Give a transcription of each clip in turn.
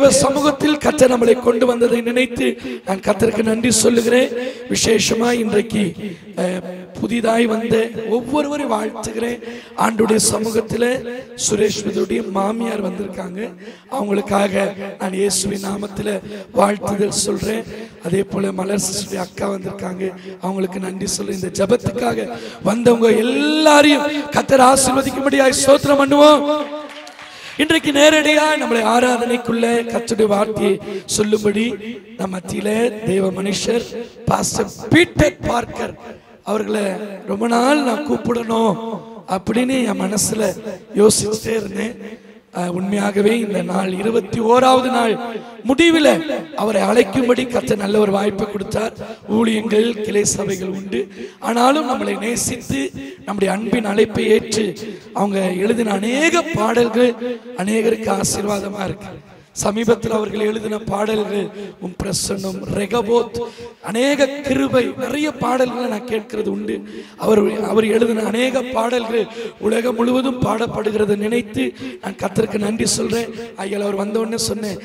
தேவ சமூகத்தில் கர்த்தர் நம்மளை கொண்டு வந்ததை நினைத்து நான் கர்த்தருக்கு நன்றி சொல்லுகிறேன். விசேஷமா இன்றைக்கு புதிதாய் வந்த ஒவ்வொருவரையும் வாழ்த்துகிறேன். ஆண்டுடைய சமூகத்தில் சுரேஷ்வதியுடைய மாமியார் வந்திருக்காங்க. அவங்களுக்காக நான் இயேசுவின் நாமத்தில் வாழ்த்துதல் சொல்றேன். அதே போல மலர் சிஸ்டருடைய அக்கா வந்திருக்காங்க. அவங்களுக்கு நன்றி சொல்றேன். இந்த ஜெபத்துக்காக வந்தவங்க எல்லாரையும் கர்த்தர் ஆசீர்வதிக்கும்படியாய் ஸ்தோத்திரம் பண்ணுவோம். இன்றைக்கு நேரடியா நம்மளை ஆராதனைக்குள்ள கர்த்தருடைய வார்த்தையை சொல்லும்படி நம் மத்தியில தேவ மனுஷர் பாஸ்டர் பீட்டர் பார்க்கர் அவர்களை ரொம்ப நாள் நான் கூப்பிடணும் அப்படின்னு என் மனசுல யோசிச்சுட்டே இருந்தேன். உண்மையாகவே இந்த நாள் 21வது நாள் முடிவில் அவரை அழைக்கும்படி கர்த்தர் நல்ல ஒரு வாய்ப்பை கொடுத்தார். ஊழியங்கள் கிளை சபைகள் உண்டு, ஆனாலும் நம்மளை நேசித்து நம்முடைய அன்பின் அழைப்பை ஏற்று அவங்க எழுதின அநேக பாடல்கள் அநேகருக்கு ஆசீர்வாதமா இருக்கு. சமீபத்தில் அவர்கள் எழுதின பாடல்கள் உம் பிரசன்னம், ரெகபோத், அநேக கிருபை, நிறைய பாடல்களை நான் கேட்கிறது உண்டு. அவர் எழுதின அநேக பாடல்கள் உலகம் முழுவதும் பாடப்படுகிறத நினைத்து நான் கர்த்தருக்கு நன்றி சொல்றேன். ஐயா அவர் வந்தோடனே சொன்னேன்,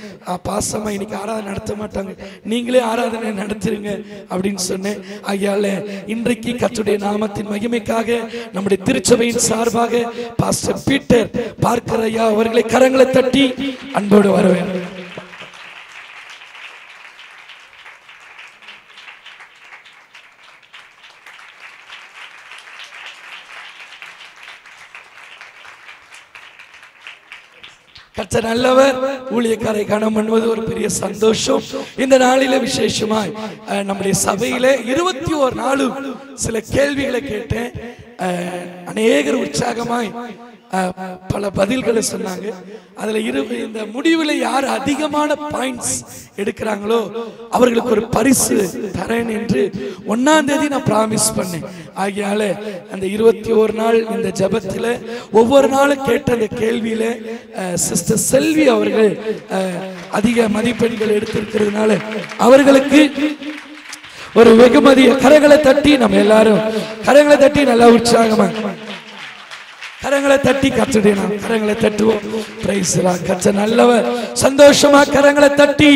பாசமா இன்னைக்கு ஆராதனை நடத்த மாட்டாங்க, நீங்களே ஆராதனை நடத்துருங்க அப்படின்னு சொன்னேன். ஐயால இன்றைக்கு கர்த்தருடைய நாமத்தின் மகிமைக்காக நம்முடைய திருச்சபையின் சார்பாக பாஸ்டர் பீட்டர் பார்க்கர் ஐயா அவர்களை கரங்களை தட்டி அன்போடு வரவேன். கர்த்தர் நல்லவர். ஊழியக்காரை கனம் பண்ணுவது ஒரு பெரிய சந்தோஷம். இந்த நாளில விசேஷமாய் நம்முடைய சபையில 21 நாளும் சில கேள்விகளை கேட்டேன். அநேகர் உற்சாகமாய் பல பதில்களை சொன்னாங்க. அதுல இந்த முடிவில் யார் அதிகமான பாயிண்ட்ஸ் எடுக்கிறாங்களோ அவர்களுக்கு ஒரு பரிசு தரேன் என்று 1ஆம் தேதி நான் பிராமிஸ் பண்ணேன். ஆகையால அந்த 21 நாள் இந்த ஜெபத்தில் ஒவ்வொரு நாளும் கேட்ட அந்த கேள்வியில சிஸ்டர் செல்வி அவர்கள் அதிக மதிப்பெண்கள் எடுத்திருக்கிறதுனால அவர்களுக்கு ஒரு வெகுமதியை கரங்களை தட்டி நம்ம எல்லாரும் கரங்களை தட்டி நல்லா உற்சாகமா கரங்களை தட்டி கர்த்தருடைய நாமம் கரங்களை தட்டுவோம். Praise the Lord. கர்த்தர் நல்லவர். சந்தோஷமா கரங்களை தட்டி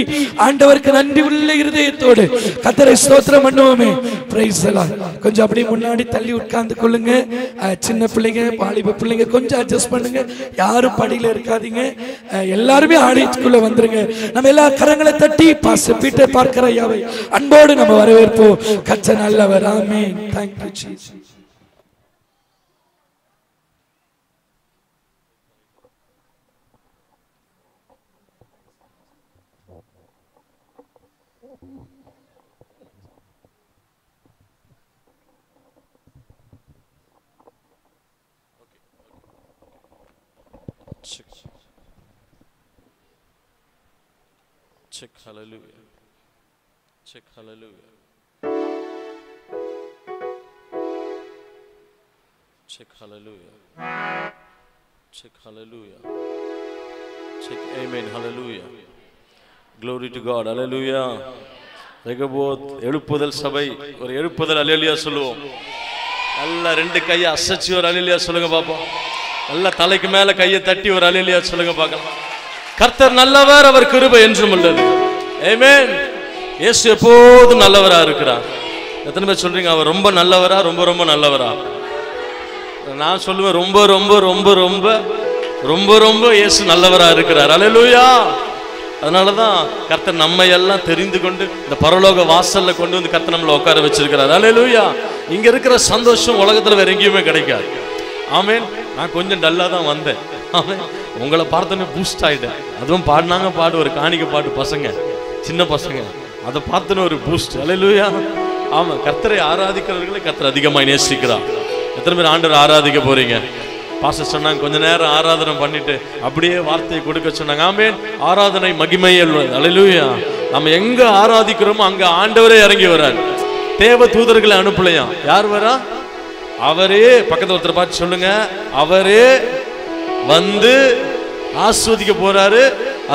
ஆண்டவருக்கு நன்றி உள்ள இருதயத்தோடு கர்த்தரை ஸ்தோத்திரம் பண்ணுவோமே. Praise the Lord. கொஞ்சம் அப்படியே முன்னாடி தள்ளி உட்கார்ந்து கொள்ளுங்க. சின்ன பிள்ளைங்க, வாலிப பிள்ளைங்க கொஞ்சம் அட்ஜஸ்ட் பண்ணுங்க. யாரும் படியில இருக்காதீங்க. எல்லாருமே ஆலயத்துக்குள்ள வந்துருங்க. நம்ம எல்லா கரங்களை தட்டி பாஸ்டர் பீட்டர் பார்க்கர் ஐயாவை அன்போடு நம்ம வரவேற்போம். கர்த்தர் நல்லவர். ஆமென். Thank you Jesus. Check, hallelujah. Check, hallelujah. Check, hallelujah. Check, hallelujah. Check, amen, hallelujah. Glory to God, hallelujah. Rehoboth எழுப்புதல் சபை ஒரு எழுப்புதல் அல்லேலூயா சொல்லுவோம். நல்லா 2 கையை அசைச்சு ஒரு அல்லேலூயா சொல்லுங்க பாப்போம். நல்லா தலைக்கு மேல கையை தட்டி ஒரு அல்லேலூயா சொல்லுங்க பார்க்கலாம். கர்த்தர் நல்லவர், அவர் கிருபை என்றும் உள்ளது. ஆமென். இயேசு எப்போதும் நல்லவரா இருக்கிறார். எத்தனை பேர் சொல்றீங்க அவர் ரொம்ப நல்லவரா, ரொம்ப ரொம்ப நல்லவரா? நான் சொல்லுவேன் ரொம்ப ரொம்ப ரொம்ப ரொம்ப ரொம்ப ரொம்ப இயேசு நல்லவரா இருக்கிறார். அல்லேலூயா. அதனாலதான் கர்த்தர் நம்மை எல்லாம் தெரிந்து கொண்டு இந்த பரலோக வாசல்ல கொண்டு வந்து கர்த்தர் நம்மளை உட்கார வச்சிருக்கிறார். அல்லேலூயா. இங்க இருக்கிற சந்தோஷம் உலகத்துல வேற எங்கேயுமே கிடைக்காது. ஆமென். நான் கொஞ்சம் டல்லா தான் வந்தேன். ஆமென். உங்களை பார்த்தோன்னே பூஸ்ட் ஆயிட்டேன். அதுவும் பாடினாங்க பாடு, ஒரு காணிக்க பாட்டு, பசங்க சின்ன பசங்க, அதை பார்த்தோன்னு ஒரு பூஸ்ட். அல்லேலூயா. ஆமா, கர்த்தரை ஆராதிக்கிறவர்களை கர்த்தர் அதிகமாக நேசிக்கிறார். எத்தனை பேர் ஆண்டவர் ஆராதிக்க போறீங்க? பாஸ்டர் சொன்னாங்க கொஞ்ச நேரம் ஆராதனை பண்ணிட்டு அப்படியே வார்த்தையை கொடுக்க சொன்னாங்க. ஆமென். ஆராதனை மகிமையில். அல்லேலூயா. நம்ம எங்க ஆராதிக்கிறோமோ அங்க ஆண்டவரே இறங்கி வரார். தேவ தூதர்களை அனுப்பலையா? யார் வரா? அவரே. பக்கத்துல ஒருத்தர் பார்த்து சொல்லுங்க, அவரே வந்து ஆஸ்வதிக்க போறாரு.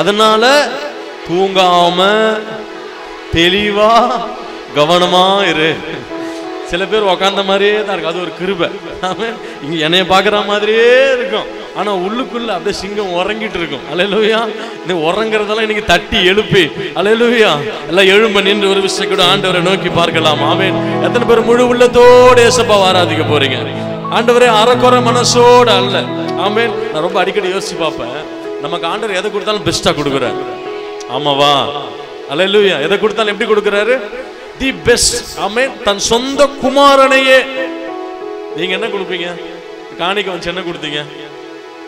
அதனால தூங்காம தெளிவா கவனமா இரு. சில பேர் உக்காந்த மாதிரியே தான் இருக்கு, அது ஒரு கிருபை. இங்க என்னைய பாக்குற மாதிரியே இருக்கும், ஆனா உள்ளுக்குள்ள அப்படியே சிங்கம் உறங்கிட்டு இருக்கும். அல்லேலூயா. இந்த உறங்குறதெல்லாம் இன்னைக்கு தட்டி எழுப்பி அல்லேலூயா எல்லாம் எழும்ப நின்று ஒரு விஷயம் கூட ஆண்டவரை நோக்கி பார்க்கலாம். ஆமென். எத்தனை பேர் முழு உள்ளத்தோடு இயேசுவை ஆராதிக்க போறீங்க? ஆண்டவரே அறக்குறை மனசோட அல்ல. ஆமென். நான் ரொம்ப அடிக்கடி யோசிச்சு பார்ப்பேன், நமக்கு ஆண்டவர் எதை கொடுத்தாலும் பெஸ்டா கொடுக்குறாரு. ஆமாவா? அல்லேலூயா. எதை கொடுத்தாலும் எப்படி கொடுக்குறாரு? The best. ஆமென். தன் சொந்த குமாரனையே. நீங்க என்ன கொடுப்பீங்க? காணிக்கை வச்சு என்ன கொடுத்தீங்க?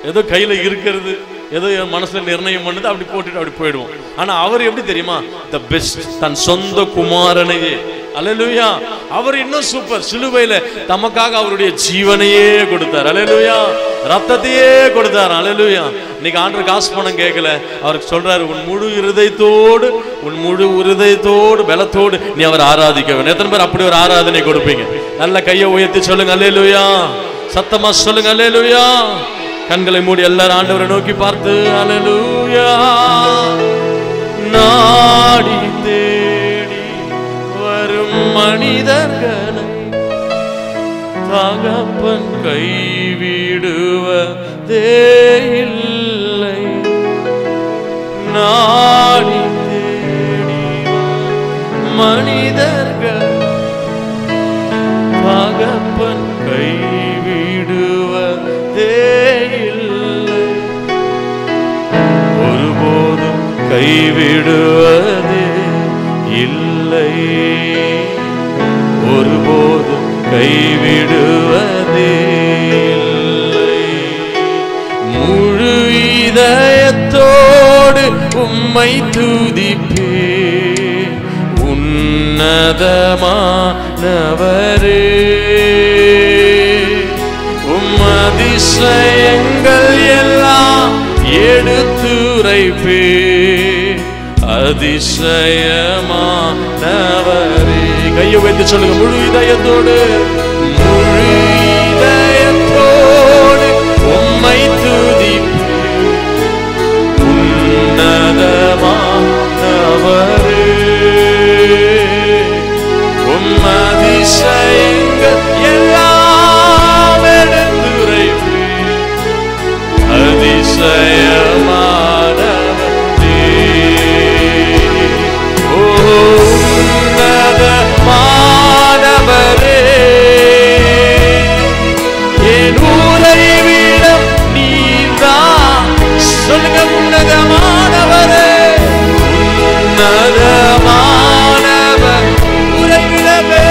ஏதோ கையில இருக்கிறது, ஏதோ மனசுல நிர்ணயம் பண்ணுது, அப்படி போட்டுட்டு அப்படி போயிடுவோம். ஆனா அவர் எப்படி தெரியுமா? The best. தன் சொந்த குமாரனையே. அல்லேலூயா. அவர் இன்னும் சூப்பர். சிலுவையில தமக்காக அவருடைய ஜீவனையே கொடுத்தார். அல்லேலூயா. ரத்தத்தையே கொடுத்தார். அல்லேலூயா. இன்னைக்கு ஆண்டவர் காசு பணம் கேட்கல, அவருக்கு சொல்றாரு, உன் முழு இருதயத்தோடு, உன் முழு இருதயத்தோடு பலத்தோடு நீ அவர் ஆராதிக்க வேண்டும். எத்தனை பேர் அப்படி ஒரு ஆராதனை கொடுப்பீங்க? நல்ல கையை உயர்த்தி சொல்லுங்க அல்லேலூயா. சத்தமா சொல்லுங்க அல்லேலூயா. கண்களை மூடி எல்லாரும் ஆண்டவரை நோக்கி பார்த்து அல்லேலூயா. நாடி தேடி வரும் மனிதர்களை தகப்பன் கைவிடுவதே இல்லை. நாடி தேடி மனிதர்கள் தகப்பன் கைவிடுவதே இல்லை. ஒருபோதும் கைவிடுவதே இல்லை. ஒருபோதும் கைவிடுவதே இல்லை. முழு இதயத்தோடு உம்மை துதிப்பே, உன்னதமானவரே. உம் அதிசயங்கள் எல்லாம் எடுத்துரைப்பே, அதிசயமானவரே. கையை வைத்து சொல்லுங்க, முழு இதயத்தோடு, முழு இதயத்தோடு உம்மை துதிப்பே, உன்னதமானவரே. உம் அதிசயங்கள் எல்லாம் எடுத்துரைப்பே, அதிசயமானவரே. உன்னதமானவரே, என் உறைவிடம் நீர்தான். சொல்லுங்க, உன்னதமானவரே. உன்னதமானவர் உறைவிடமே,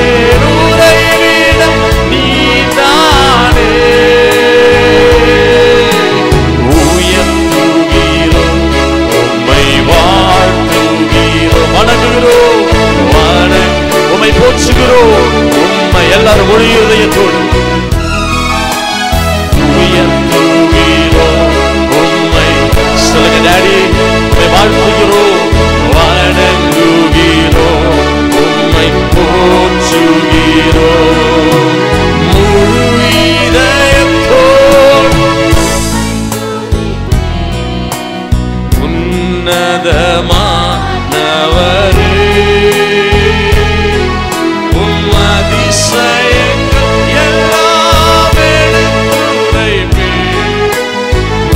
என் உறைவிடம் நீர்தானே. உயர்த்துகிறோம், உம்மை வாழ்த்துகிறோம், வணங்குகிறோம், உம்மை போற்றுகிறோம். உம்மை எல்லாரும் முழு இதயத்தோடு உயர்த்துகிறோம், உம்மை சொல்லுங்க டாடி. உம்மை வாழ்த்துகிறோம், வணங்குகிறோம், உம்மை போற்றுகிறோம். முழு இதயத்தோடு உன்னதமானவரே. உம் அதிசயங்கள் எல்லாம் எடுத்துரைப்பே,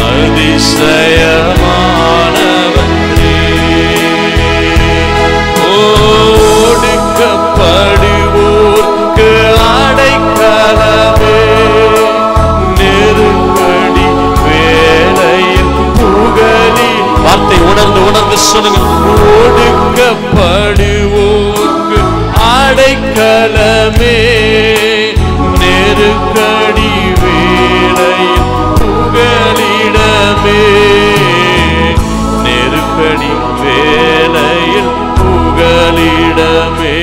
அதிசயமானவரே. ஒடுக்கப்படுவோர்க்கு அடைக்கலமே, நெருக்கடி வேளையில் புகழி. வார்த்தை உணர்ந்து உணர்ந்து சொல்லுங்க, ஒடுக்கப்படுவோர்க்கு அடைக்கலமே, நெருக்கடி வேளையில் புகலிடமே, நெருக்கடி வேளையில் புகலிடமே,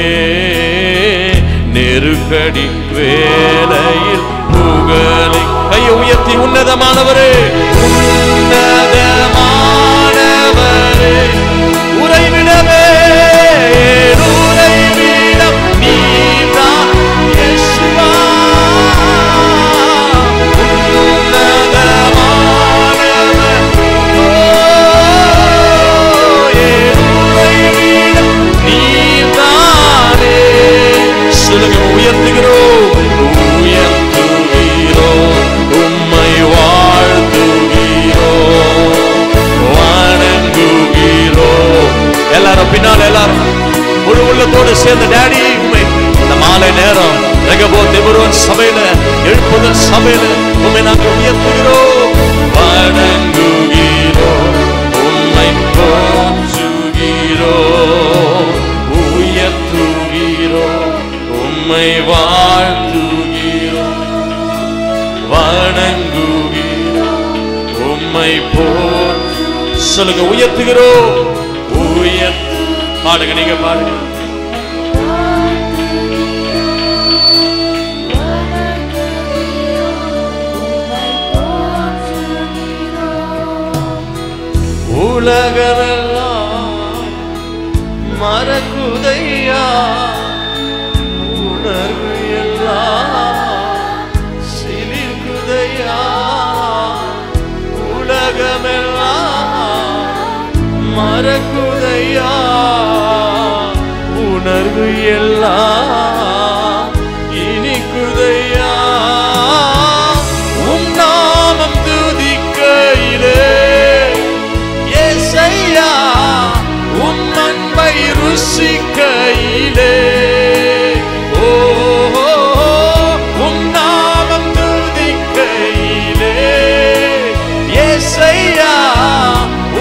நெருக்கடி வேளையில் புகழி. கையை உயர்த்தி உன்னதமானவரே, உன்னதமானவரே, உறைவிடமே, உறைவிடம் நீதான் இயேசுவா. உன்னதமானவர், உறைவிடம் நீதானே. குடும்பத்தோடு சேர்ந்த டாடி உண்மை இந்த மாலை நேரம் ரெகபோத் எபிரோன் சபையில எழுப்புதல் சபையில உண்மை நாங்கள் உயர்த்துகிறோம், வணங்குகிறோம், உம்மை போற்றுகிறோம், உயர்த்துகிறோம், உம்மை வாழ்த்துகிறோம், வணங்குகிறோம், உம்மை சொல்லுங்க, உயர்த்துகிறோம், பாடுங்க, நீங்க பாடுங்க. உலகமெல்லாம் மறக்குதையா, உணர்வு எல்லாம் சிலிர்க்குதையா, உலகமெல்லாம் மறக்குதையா, உணர்வு எல்லாம் இனிக்குதையா, உம் நாமம் துதிக்கையிலே ஏசையா, உம் அன்பை ருசிக்கையிலே, ஓ உம் நாமம் துதிக்கையிலே ஏசையா,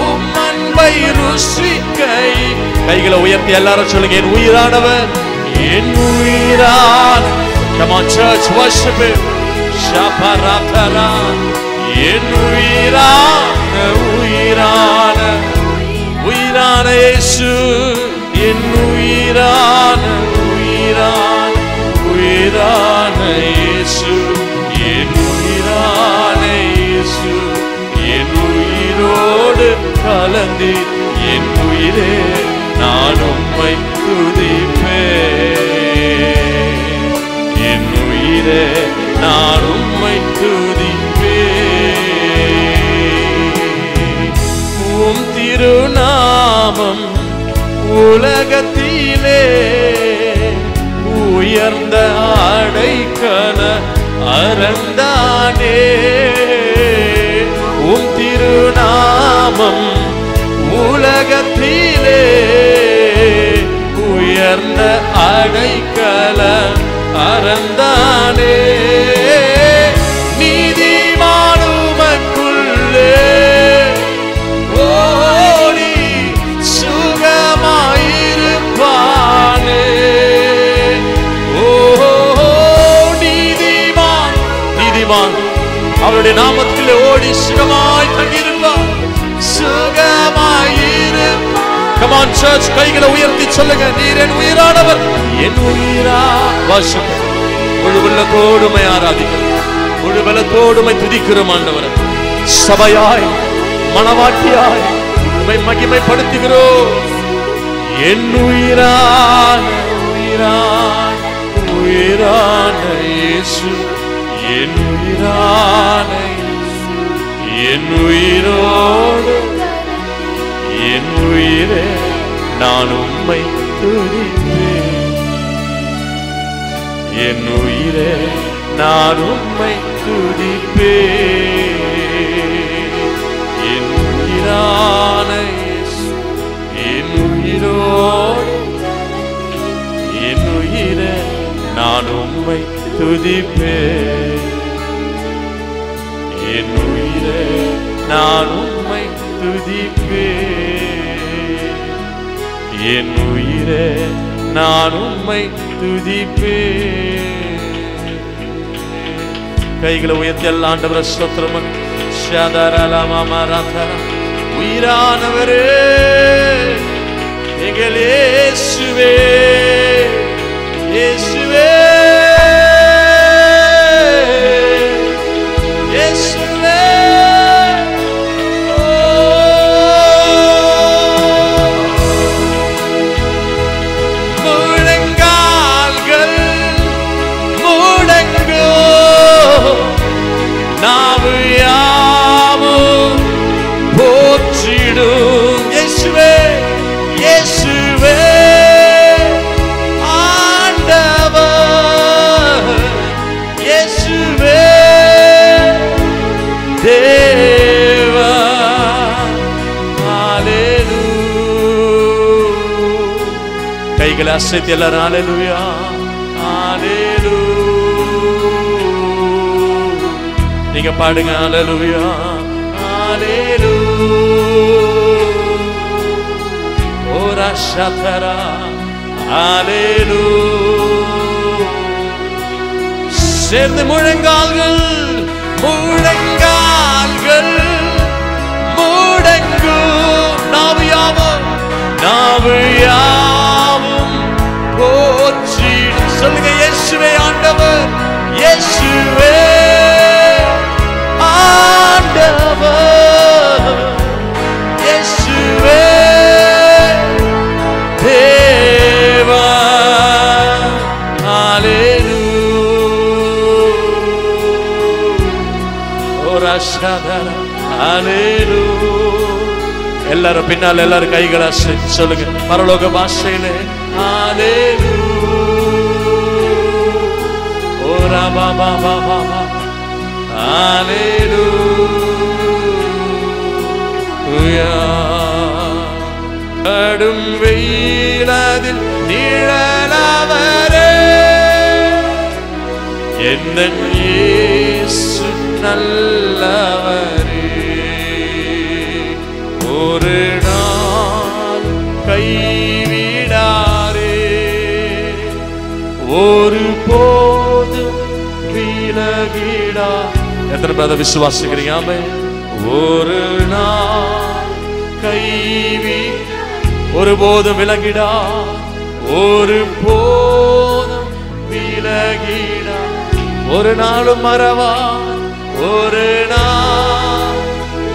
உம் அன்பை ருசிக்கை. கைகளை உயர்த்தி எல்லாரும் சொல்லுங்க, என் உயிரானவர், என் உயிரான. Come on church, worship him. Shaparatara, என் உயிரான உயிரான உயிரான இயேசு, என் உயிரான உயிரான உயிரான இயேசு, என் உயிரான இயேசு, என் உயிரோடு கலந்து என் உயிரே நான் உம்மை துதிப்பேன், என் உயிரே நான் உம்மை துதிப்பேன். உம் திருநாமம் உலகத்திலே உயர்ந்த அடைக்கல அறந்தானே, உம் திருநாமம் உலகத்திலே உயர்ந்த அடைக்கல அறந்தானே, நீதிமானுமக்குள்ளே ஓடி சுகமாயிருப்பானே, ஓ நீதிமான் நீதிமான் அவருடைய நாமத்தில் ஓடி சுகமாய் தங்கியிருப்பான், சுகமாயிருப்பான். Come on church, கைகளை உயர்த்தி சொல்லுங்க, நீர் என் உயிரானவர், என் உயிரா. வாசம் முழுவல்லத்தோடுமை ஆராதிக்கிறோம், முழுவல்லத்தோடுமை துதிக்கிறோம் ஆண்டவரே. சபையாய் மணவாட்டியாய் உம்மை மகிமைப்படுத்துகிறோம். என் உயிரான உயிரான உயிரான இயேசு, என் உயிரான என் உயிரோடு என் உயிரே நான் உம்மை துதிப்பேன், என் உயிரே நான் உம்மை துதிப்பேன், என் உயிரான இயேசு, என் உயிரோடு என் உயிரே நான் உம்மை துதிப்பேன், என் உயிரே நான் உம்மை துதிப்பேன், என் உயிரே நான் உம்மை துதிப்பேன். கைகளை உயர்த்தி எல்லாம் ஆண்டவரே ஸ்தோத்திரம். உயிரானவரே எங்கள் இயேசுவே, இயேசுவே இயேசுவே, முழங்கால்கள் முடங்கோ, நாவு யாவும் போற்றிடும். இயேசுவே இயேசுவே ஆண்டவர், இயேசுவே தேவா. ஹalleluya. கைகளை அசைத்து எல்லாரும் ஹல்லேலூயா ஹல்லேலூயா. நீங்க பாடுங்க ஹல்லேலூயா ஹல்லேலூயா. ஓரா ஷதரா ஹல்லேலூயா. சேர்ந்து முழங்கால்கள் முழங்கால்கள் முடங்கும் நாவு யாவும் போற்றி சொல்லுங்க. இயேசுவே ஆண்டவர், இயேசுவே ஆண்டவர், இயேசுவே தேவன். ஹல்லேலூயா ஓரா ஷதரா ஹல்லேலூயா. எல்லாரும் பின்னால் எல்லாரும் கைகளை சொல்லுங்க பரலோக பாஷையிலே ஹல்லேலூயா ஓரா பாபா பாபா ஹல்லேலூயா. கடும் வெயிலதில் நிழலவரே என்னன் இயேசு நல்லவரே. ஒரு நாள் கைவிடாரே, ஒரு போதும் விலகிடா. எத்தனை பேர் விசுவாசிக்கிறீங்க? ஆமென். ஒரு நாள் ஒருபோதும் விலகிடா, ஒரு போதும் விலகிடா. ஒரு நாளும் மறவார், ஒரு நாள்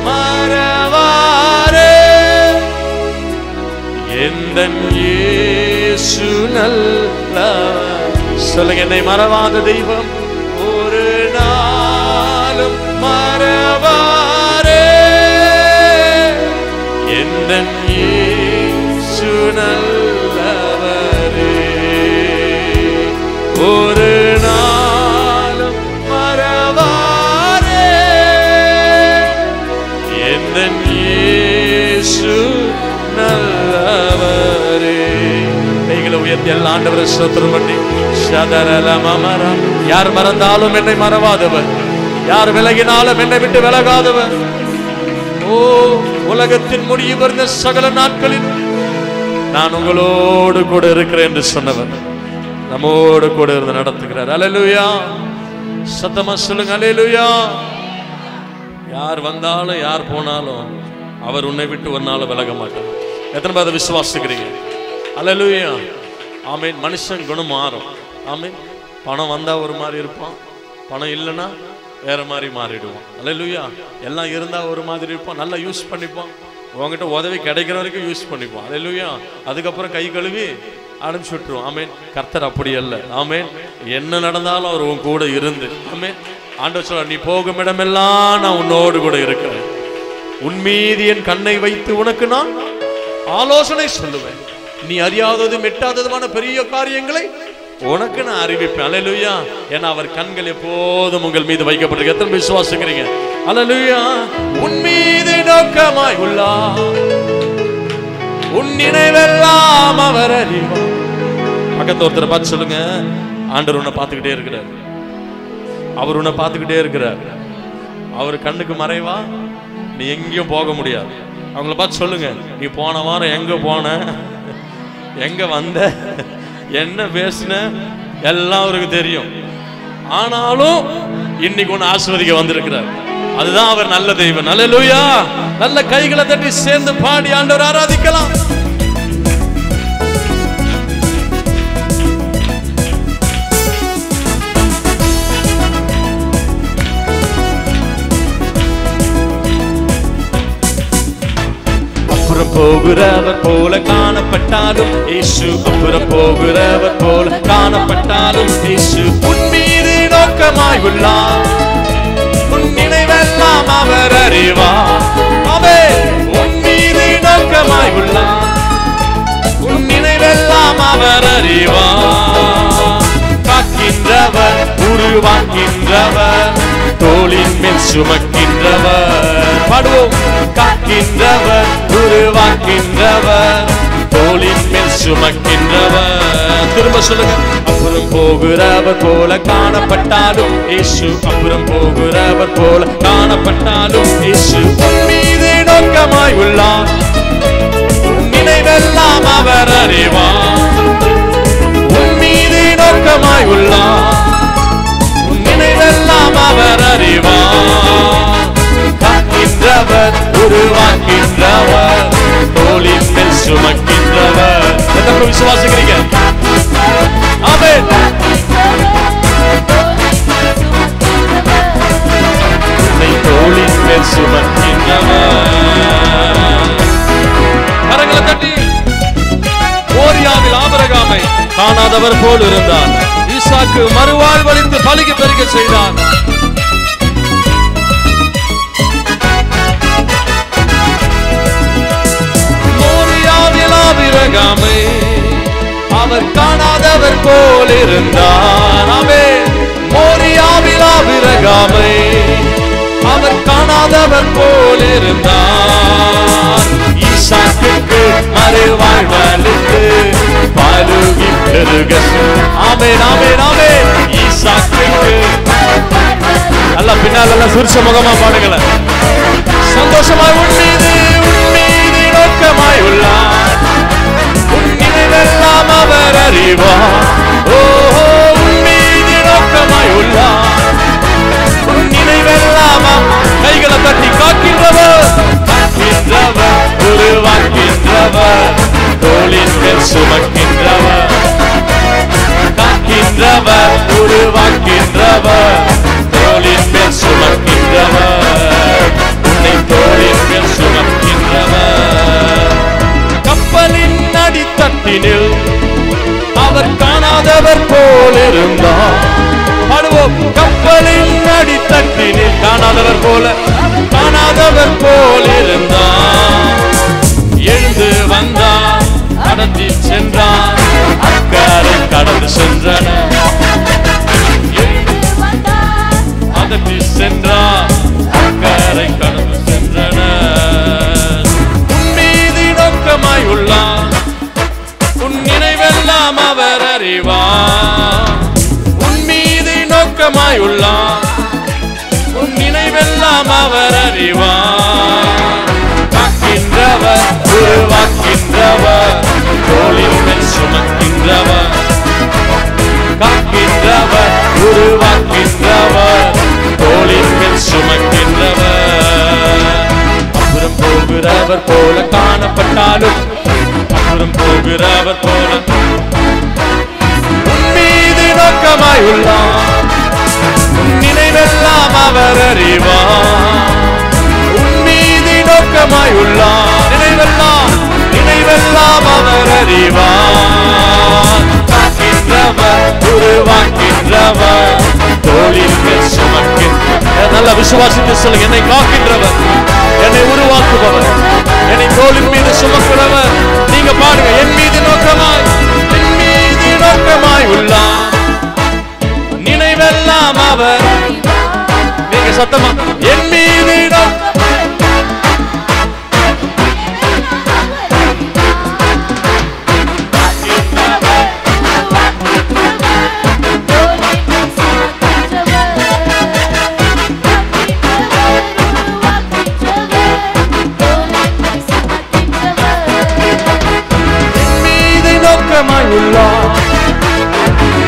மறவாரே எந்தன் இயேசு நல்லவர். சொல்லுங்க, என்னை மறவாத தெய்வம் ஒரு நாளும் மறவாரே எந்தன் இயேசு நல்லவரே. ஒரு நாளும் மறவாரே எந்தன் இயேசு நல்லவரே. கைகளை உயர்த்தி எல்லா ஆண்டவரை ஸ்தோத்திரம் பண்ணி யார் மறந்தாலும் என்னை மறவாதவர், யார் விலகினாலும் என்னை விட்டு விலகாதவர். ஓ உலகத்தின் முடிவு வருந்த சகல நாட்களில் நான் உங்களோடு கூட இருக்கிறேன் என்று சொன்னவர் நம்மோடு கூட இருந்து நடத்துகிறார். அல்லேலூயா. சத்தமா சொல்லுங்க அல்லேலூயா. யார் வந்தாலும் யார் போனாலும் அவர் உன்னை விட்டு ஒரு நாள் விலக மாட்டார். எத்தனை பேர் அதை விசுவாசிக்கிறீங்க? அல்லேலூயா. ஆமென். மனுஷன் குணம் மாறும். ஆமென். பணம் வந்தா ஒரு மாதிரி இருப்பான், பணம் இல்லைன்னா வேற மாதிரி மாறிடுவான். அல்லேலூயா. எல்லாம் இருந்தா ஒரு மாதிரி இருப்பான், நல்லா யூஸ் பண்ணிப்பான், உங்ககிட்ட உதவி கிடைக்கிற வரைக்கும் யூஸ் பண்ணிப்பான். அல்லேலூயா. அதுக்கப்புறம் கை கழுவி அனுப்பிச்சு விட்டுருவோம். ஆமென். கர்த்தர் அப்படி அல்ல. ஆமென். என்ன நடந்தாலும் அவர் உன் கூட இருந்து, ஆமென், ஆண்டவர் சொல்றார், நீ போகும் இடமெல்லாம் நான் உன்னோடு கூட இருக்கிறேன், உன் மீது என் கண்ணை வைத்து உனக்கு நான் ஆலோசனை சொல்லுவேன், நீ அறியாததும் எட்டாததுமான பெரிய காரியங்களை உனக்கு நான் அறிவிப்பேன். அல்லேலூயா. ஏன்னா அவர் கண்கள் எப்போதும் உங்கள் மீது வைக்கப்பட்டிருக்கு. எத்தனை விசுவாசிக்கிறீங்க? அல்லேலூயா. உன் மீது நோக்கமாய் உள்ளார், உன் நினைவெல்லாம் அவர் அறிவார். பக்கத்து ஒருத்தரை பார்த்து சொல்லுங்க, ஆண்டவர் உன்னை பார்த்துக்கிட்டே இருக்கிறார், அவர் உன்னை பார்த்துக்கிட்டே இருக்கிறார். அவர் கண்ணுக்கு மறைவா நீ எங்கேயும் போக முடியாது. அவங்கள பார்த்து சொல்லுங்க, நீ போன வாரம் எங்க போன, எங்க வந்த, என்ன பேசுன எல்லாம் அவருக்கு தெரியும். ஆனாலும் இன்னைக்கு ஒன்னு ஆசீர்வதிக்க வந்திருக்கிறார். அதுதான் அவர் நல்ல தெய்வம். அல்லேலூயா. நல்ல கைகளை தட்டி சேர்ந்து பாடி ஆண்டவர் ஆராதிக்கலாம். அப்புறம் போகிறவர் போல காணப்பட்டாலும் இயேசு, அப்புறம் போகிறவர் போல காணப்பட்டாலும் இயேசு உன் மீது நோக்கமாய் உள்ளார், உன் நினைவெல்லாம் அவர் அறிவார். ஆமென். உன் மீது நோக்கமாய் உள்ளார், உன் நினைவெல்லாம் அவர் அறிவார். காக்கின்றவர், உருவாக்கின்றவர், தோளின் மேல் சுமக்கின்றவர். பாடுவோம். காக்கின்றவர், உருவாக்கின்றவர், தோளின் மேல் சுமக்கின்றவர். திரும்ப சொல்லுங்க. அப்புறம் போகிறவர் போல காணப்பட்டாலும் இயேசு, அப்புறம் போகிறவர் போல காணப்பட்டாலும் இயேசு உன் மீது நோக்கமாய் உள்ளார். நினைவெல்லாம் அவர் அறிவார். உன் மீது நோக்கமாய் உள்ளார். நினைவெல்லாம் அவர் அறிவார். காக்கின்றவர், உருவாக்கின்றவர், தோளின் மேல் சுமக்கின்றவர். எத்தனை விசுவாசிக்கிறீங்க? ஆமென். உன்னை தோளின் மேல் சுமக்கின்றவர். கரங்களை தட்டி. மோரியாவில் ஆபிரகாமை காணாதவர் போல் இருந்தார். ஈசாக்கு மறுவாழ்வளித்து பலுகி பெருக செய்தார். மோரியாவில் ஆபிரகாமை அவர் காணாதவர் போல் இருந்தார். ஆமென். மோரியாவில் ஆபிரகாமை அவர் காணாதவர் போல் இருந்தார். ஈசாக்குக்கு மறுவாழ்வளித்து பலுகி பெருக. ஆமென், ஆமென், ஆமென். ஈசாக்குக்கு நல்ல பின்னால் எல்லாம் சிரிச்ச முகமா பாடுங்கள. சந்தோஷமாய் உன் மீது நோக்கமாய் உள்ளார். உன் நினைவெல்லாம் அவர் அறிவார். ஓஹோ, உன் மீது நோக்கமாய் உள்ளார். உன் நினைவெல்லாம் கைகளை தட்டி. காக்கின்றவர், காக்கின்றவர், உருவாக்கின்றவர், தோளின் மேல் சுமக்கின்றவர். காக்கின்றவர், உருவாக்கின்றவர், தோளின் மேல் சுமக்கின்றவர். உன்னை தோளின் மேல் சுமக்கின்றவர். கப்பலின் அடித்தட்டினில் அவர் காணாதவர் போல் இருந்தார். பாடுவோம். கப்பலின் அடித்தட்டினில் காணாதவர் போல இருந்தார். எழுந்து வந்தார், கடத்தி சென்றார், அக்கறை கடந்து சென்றனர். அதட்டி சென்றார், அக்கறை கடந்து சென்றனர். உன் மீது நோக்கமாய் உள்ளார். உன் நினைவெல்லாம் அவர் அறிவார். உன் மீது நோக்கமாய் உள்ளார். உன் நினைவெல்லாம் அவர் அறிவார். காக்கின்றவர், உருவாக்கின்றவர், தோளின் மேல் சுமக்கின்றவர். காக்கின்றவர், உருவாக்கின்றவர், தோளின் மேல் சுமக்கின்றவர். அப்புறம் போகிறவர் போல காணப்பட்டாலும், அப்புறம் போகிறவர் போல உன் மீது நோக்கமாய் உள்ளார். உன் நினைவெல்லாம் அவர் அறிவார். உன் மீது நோக்கமாய் உள்ளார். நினைவெல்லாம் அவர் அறிவார். காக்கின்றவர், உருவாக்கின்றவர், தோளின் மேல் சுமக்கின்றவர். நல்ல விசுவாசித்து சொல்லுங்க. என்னை காக்கின்றவர், என்னை உருவாக்குபவர், என்னை தோளின் மீது சுமக்கிறவர். நீங்க பாடுங்க. என் மீது நோக்கமாய் உள்ளார். நினைவெல்லாம் அவர். நீங்க சத்தமா என் மீது நோக்கமாய் உள்ளார்.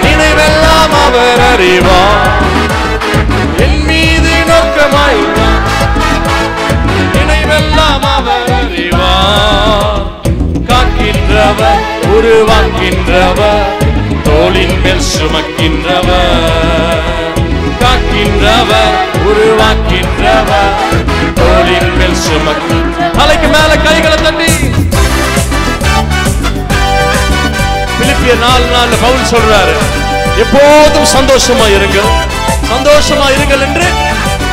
நினைவெல்லாம் அவர் அறிவார். என் மீது நோக்கமாய் உள்ளார். நினைவெல்லாம் அவர் அறிவார். காக்கின்றவர், உருவாக்கின்றவர், தோளின் மேல் சுமக்கின்றவர். காக்கின்றவர், உருவாக்கின்றவர், தோளின் மேல் சுமக்கின்றவர். தலைக்கு மேல கைகளை தட்டி. பிலிப்பியர் 4:4 பவுல் சொல்றாரு, எப்போதும் சந்தோஷமா இருங்கள், சந்தோஷமா இருங்கள் என்று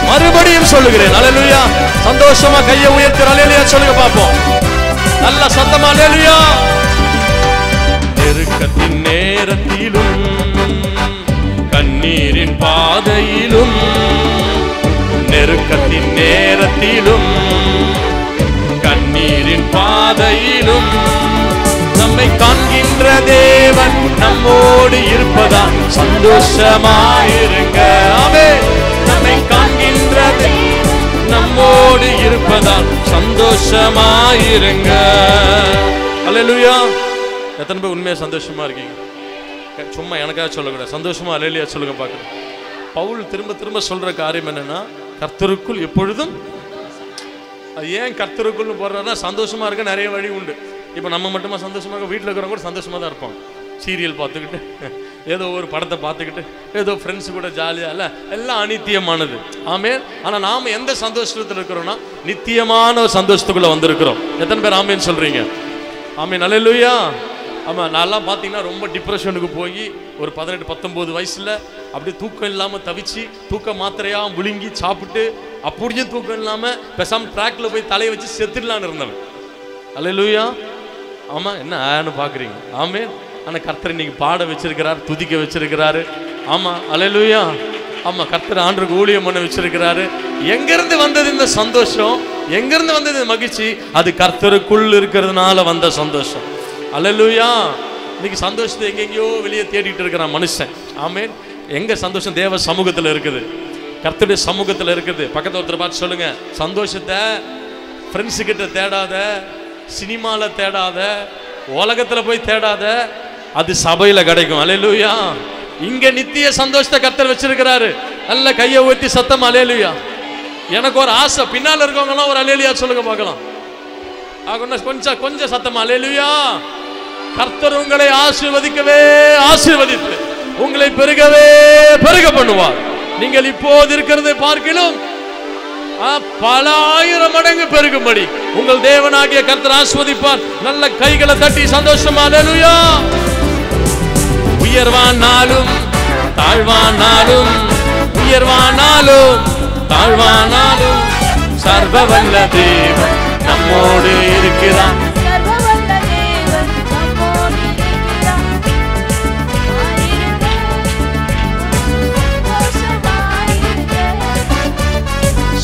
மறுபடியும் சொல்லுகிறேன். அல்லேலூயா. சந்தோஷமா கையை உயர்த்தி அல்லேலூயா சொல்லுங்க பாப்போம். நல்ல சத்தமா அல்லேலூயா. நெருக்கத்தின் நேரத்திலும் கண்ணீரின் பாதையிலும், நெருக்கத்தின் நேரத்திலும் கண்ணீரின் பாதையிலும் நம்மை காண்கிற நம்மோடு இருப்பதால் சந்தோஷமாயிருங்க. ஆமென். நம்மை காண்கின்ற நம்மோடு இருப்பதால் சந்தோஷமாயிருங்க. அல்லேலூயா. எத்தனை பேர் உண்மையா சந்தோஷமா இருக்கீங்க? சும்மா எனக்காக சொல்லக்கூடாது, சந்தோஷமா அல்லேலூயா சொல்லுங்க பார்க்கலாம். பவுல் திரும்ப திரும்ப சொல்ற காரியம் என்னன்னா, கர்த்தருக்குள் எப்பொழுதும். அது ஏன் கர்த்தருக்குள்னு போடுறதுனா, சந்தோஷமா இருக்க நிறைய வழி உண்டு. இப்போ நம்ம மட்டுமா சந்தோஷமா இருக்க? வீட்டில் இருக்கிறவங்க கூட சந்தோஷமா தான் இருப்பாங்க. சீரியல் பார்த்துக்கிட்டு, ஏதோ ஒரு படத்தை பார்த்துக்கிட்டு, ஏதோ ஃப்ரெண்ட்ஸு கூட ஜாலியாக இல்லை, எல்லாம் அநித்தியமானது. ஆமேன். ஆனால் நாம் எந்த சந்தோஷத்தில் இருக்கிறோம்னா, நித்தியமான ஒரு சந்தோஷத்துக்குள்ளே வந்திருக்கிறோம். எத்தனை பேர் ஆமேன்னு சொல்கிறீங்க? ஆமேன். அல்லேலூயா. ஆமாம், நான்லாம் பார்த்தீங்கன்னா ரொம்ப டிப்ரெஷனுக்கு போய் ஒரு 18-19 வயசில் அப்படியே தூக்கம் இல்லாமல் தவிச்சு, தூக்க மாத்திரையாக முழுங்கி சாப்பிட்டு, அப்படியும் தூக்கம் இல்லாமல் பேசாமல் ட்ராக்ல போய் தலையை வச்சு செத்துடலான்னு இருந்தவன். அல்லேலூயா. ஆமாம், என்ன ஆன்னு பார்க்குறீங்க? ஆமேன். ஆனால் கர்த்தர் இன்னைக்கு பாட வச்சிருக்கிறார், துதிக்க வச்சிருக்கிறாரு. ஆமாம், அல்லேலூயா. ஆமாம், கர்த்தர் ஆண்டவருக்கு ஊழியம் பண்ண வச்சிருக்கிறாரு. எங்கேருந்து வந்தது இந்த சந்தோஷம்? எங்கேருந்து வந்தது இந்த மகிழ்ச்சி? அது கர்த்தருக்குள் இருக்கிறதுனால வந்த சந்தோஷம். அல்லேலூயா. இன்னைக்கு சந்தோஷத்தை எங்கெங்கயோ வெளியே தேடிட்டு இருக்கிறான் மனுஷன். ஆமேன். எங்க சந்தோஷம்? தேவ சமூகத்தில் இருக்குது, கர்த்தருடைய சமூகத்தில் இருக்குது. பக்கத்தில் ஒருத்தர் பார்த்து சொல்லுங்க, சந்தோஷத்தை ஃப்ரெண்ட்ஸு கிட்ட தேடாத, சினிமாவில் தேடாத, உலகத்தில் போய் தேடாத, அது சபையில் கிடைக்கும். அல்லேலூயா. இங்க நித்திய சந்தோஷத்தை கர்த்தர் வச்சிருக்கிறாரு. நல்ல கையை ஊற்றி சத்தம் அல்லேலூயா. எனக்கு ஒரு ஆசை, பின்னால் இருக்கவங்கலாம் ஒரு அல்லேலூயா சொல்லுங்க பார்க்கலாம். கொஞ்சம் கொஞ்சம் சத்தமா அல்லேலூயா. கர்த்தர் உங்களை ஆசீர்வதிக்கவே ஆசீர்வதித்து உங்களை பெருகவே பெருக பண்ணுவார். நீங்கள் இப்போது இருக்கிறதை பார்க்கிலும் பல ஆயிரம் மடங்கு பெருகும்படி உங்கள் தேவனாகிய கர்த்தர் ஆசீர்வதிப்பார். நல்ல கைகளை தட்டி சந்தோஷமா அல்லேலூயா. உயர்வானாலும் தாழ்வானாலும், உயர்வானாலும் தாழ்வானாலும், சர்வவல்ல தேவன் நம்மோடு இருக்கிறான்.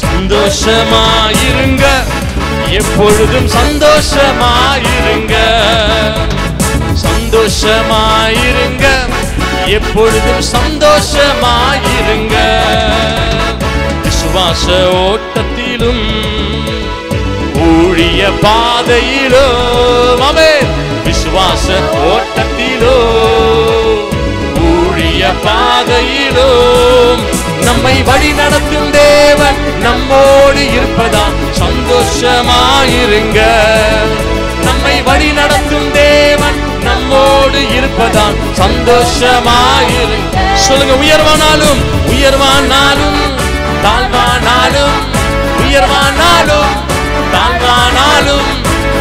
சந்தோஷமாயிருங்க, எப்பொழுதும் சந்தோஷமாயிருங்க. சந்தோஷமாயிருங்க, எப்பொழுதும் சந்தோஷமாயிருங்க. விசுவாச ஓட்டத்திலும் ஊழிய பாதையிலோ, ஆமென். விசுவாச ஓட்டத்திலோ ஊழிய பாதையிலோ நம்மை வழி நடத்தும் தேவன் நம்மோடு இருப்பதால் சந்தோஷமாயிருங்க. நம்மை வழி நடத்தும் தேவன் நம்மோடு இருப்பதால் சந்தோஷமாயிருங்க. சொல்லுங்க, உயர்வானாலும் உயர்வானாலும் தாழ்வானாலும், உயர்வானாலும் தாழ்வானாலும்,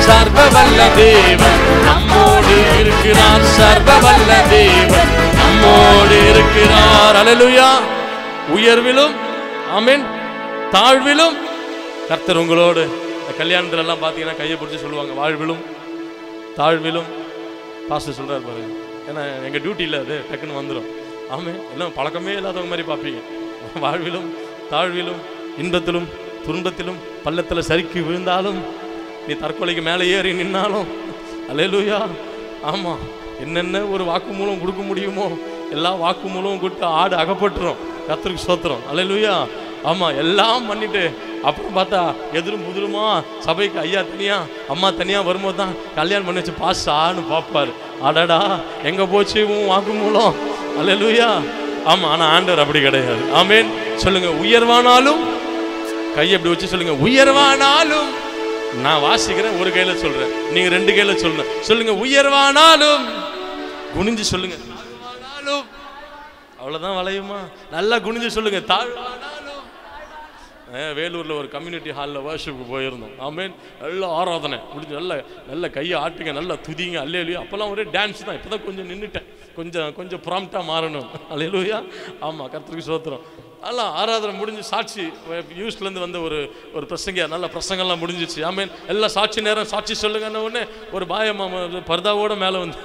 சர்வவல்ல தேவன் நம்மோடு இருக்கிறார். சர்வவல்ல தேவன் நம்மோடு இருக்கிறார். அல்லேலூயா. உயர்விலும் ஆமென், தாழ்விலும் கர்த்தர் உங்களோடு. கல்யாணத்துல எல்லாம் பார்த்தீங்கன்னா கையை பிடிச்சி சொல்லுவாங்க, வாழ்விலும் தாழ்விலும். பாஸ்டர் சொல்றாரு பாருங்க, ஏன்னா எங்க டியூட்டியில் அது டக்குன்னு வந்துடும். ஆமென். எல்லாம் பழக்கமே இல்லாதவங்க மாதிரி பார்ப்பீங்க. வாழ்விலும் தாழ்விலும், இன்பத்திலும் துன்பத்திலும், பள்ளத்தில் சறுக்கி விழுந்தாலும், நீ தற்கொலைக்கு மேலே ஏறி நின்னாலும். அல்லேலூயா. ஆமாம், என்னென்ன ஒரு வாக்கு மூலம் கொடுக்க முடியுமோ எல்லா வாக்கு மூலம் கொடுத்து ஆடு அகப்பட்டுரும். கர்த்தருக்கு ஸ்தோத்திரம். அல்லேலூயா. ஆமாம், எல்லாம் பண்ணிட்டு அப்புறம் பார்த்தா எதிரும் புதிருமா சபைக்கு ஐயா தனியா அம்மா தனியா வரும்போது தான் கல்யாணம் பண்ணி வச்சு பாஸ் ஆன்னு பார்ப்பாரு. அடடா எங்கே போச்சு உன் வாக்கு மூலம்? அல்லேலூயா. ஆமாம், ஆனால் ஆண்டவர் அப்படி கிடையாது. ஆமேன். சொல்லுங்க, உயர்வானாலும், கையை எப்படி வச்சு சொல்லுங்க, உயர்வானாலும். நான் வாசிக்கிறேன், ஒரு கையில சொல்றேன், நீங்க 2 கையில சொல்லுங்க. சொல்லுங்க, உயர்வானாலும். குனிஞ்சு சொல்லுங்க, தாழ்வானாலும். அவ்வளவுதான் வளையுமா? நல்லா குனிஞ்சு சொல்லுங்க, தாழ்வானாலும். வேலூர்ல ஒரு கம்யூனிட்டி ஹாலில் வர்ஷிப்புக்கு போயிருந்தோம். ஆமேன். நல்ல ஆராதனை முடிஞ்சு நல்ல கையை ஆட்டுங்க, நல்லா துதிங்க. அல்லேலூயா. அப்போல்லாம் ஒரே டான்ஸ் தான். இப்போதான் கொஞ்சம் நின்றுட்டேன், கொஞ்சம் ப்ராம்ப்டாக மாறணும். அல்லேலூயா. ஆமாம், கர்த்தருக்கு ஸ்தோத்திரம். நல்லா ஆராதனை முடிஞ்சு சாட்சி யூஸ்லேருந்து வந்த ஒரு பிரசங்க, நல்ல பிரசங்கெல்லாம் முடிஞ்சிச்சு. ஆமேன். எல்லாம் சாட்சி நேரம் சாட்சி சொல்லுங்கன்னு உடனே ஒரு பாயம்மா பர்தாவோட மேலே வந்து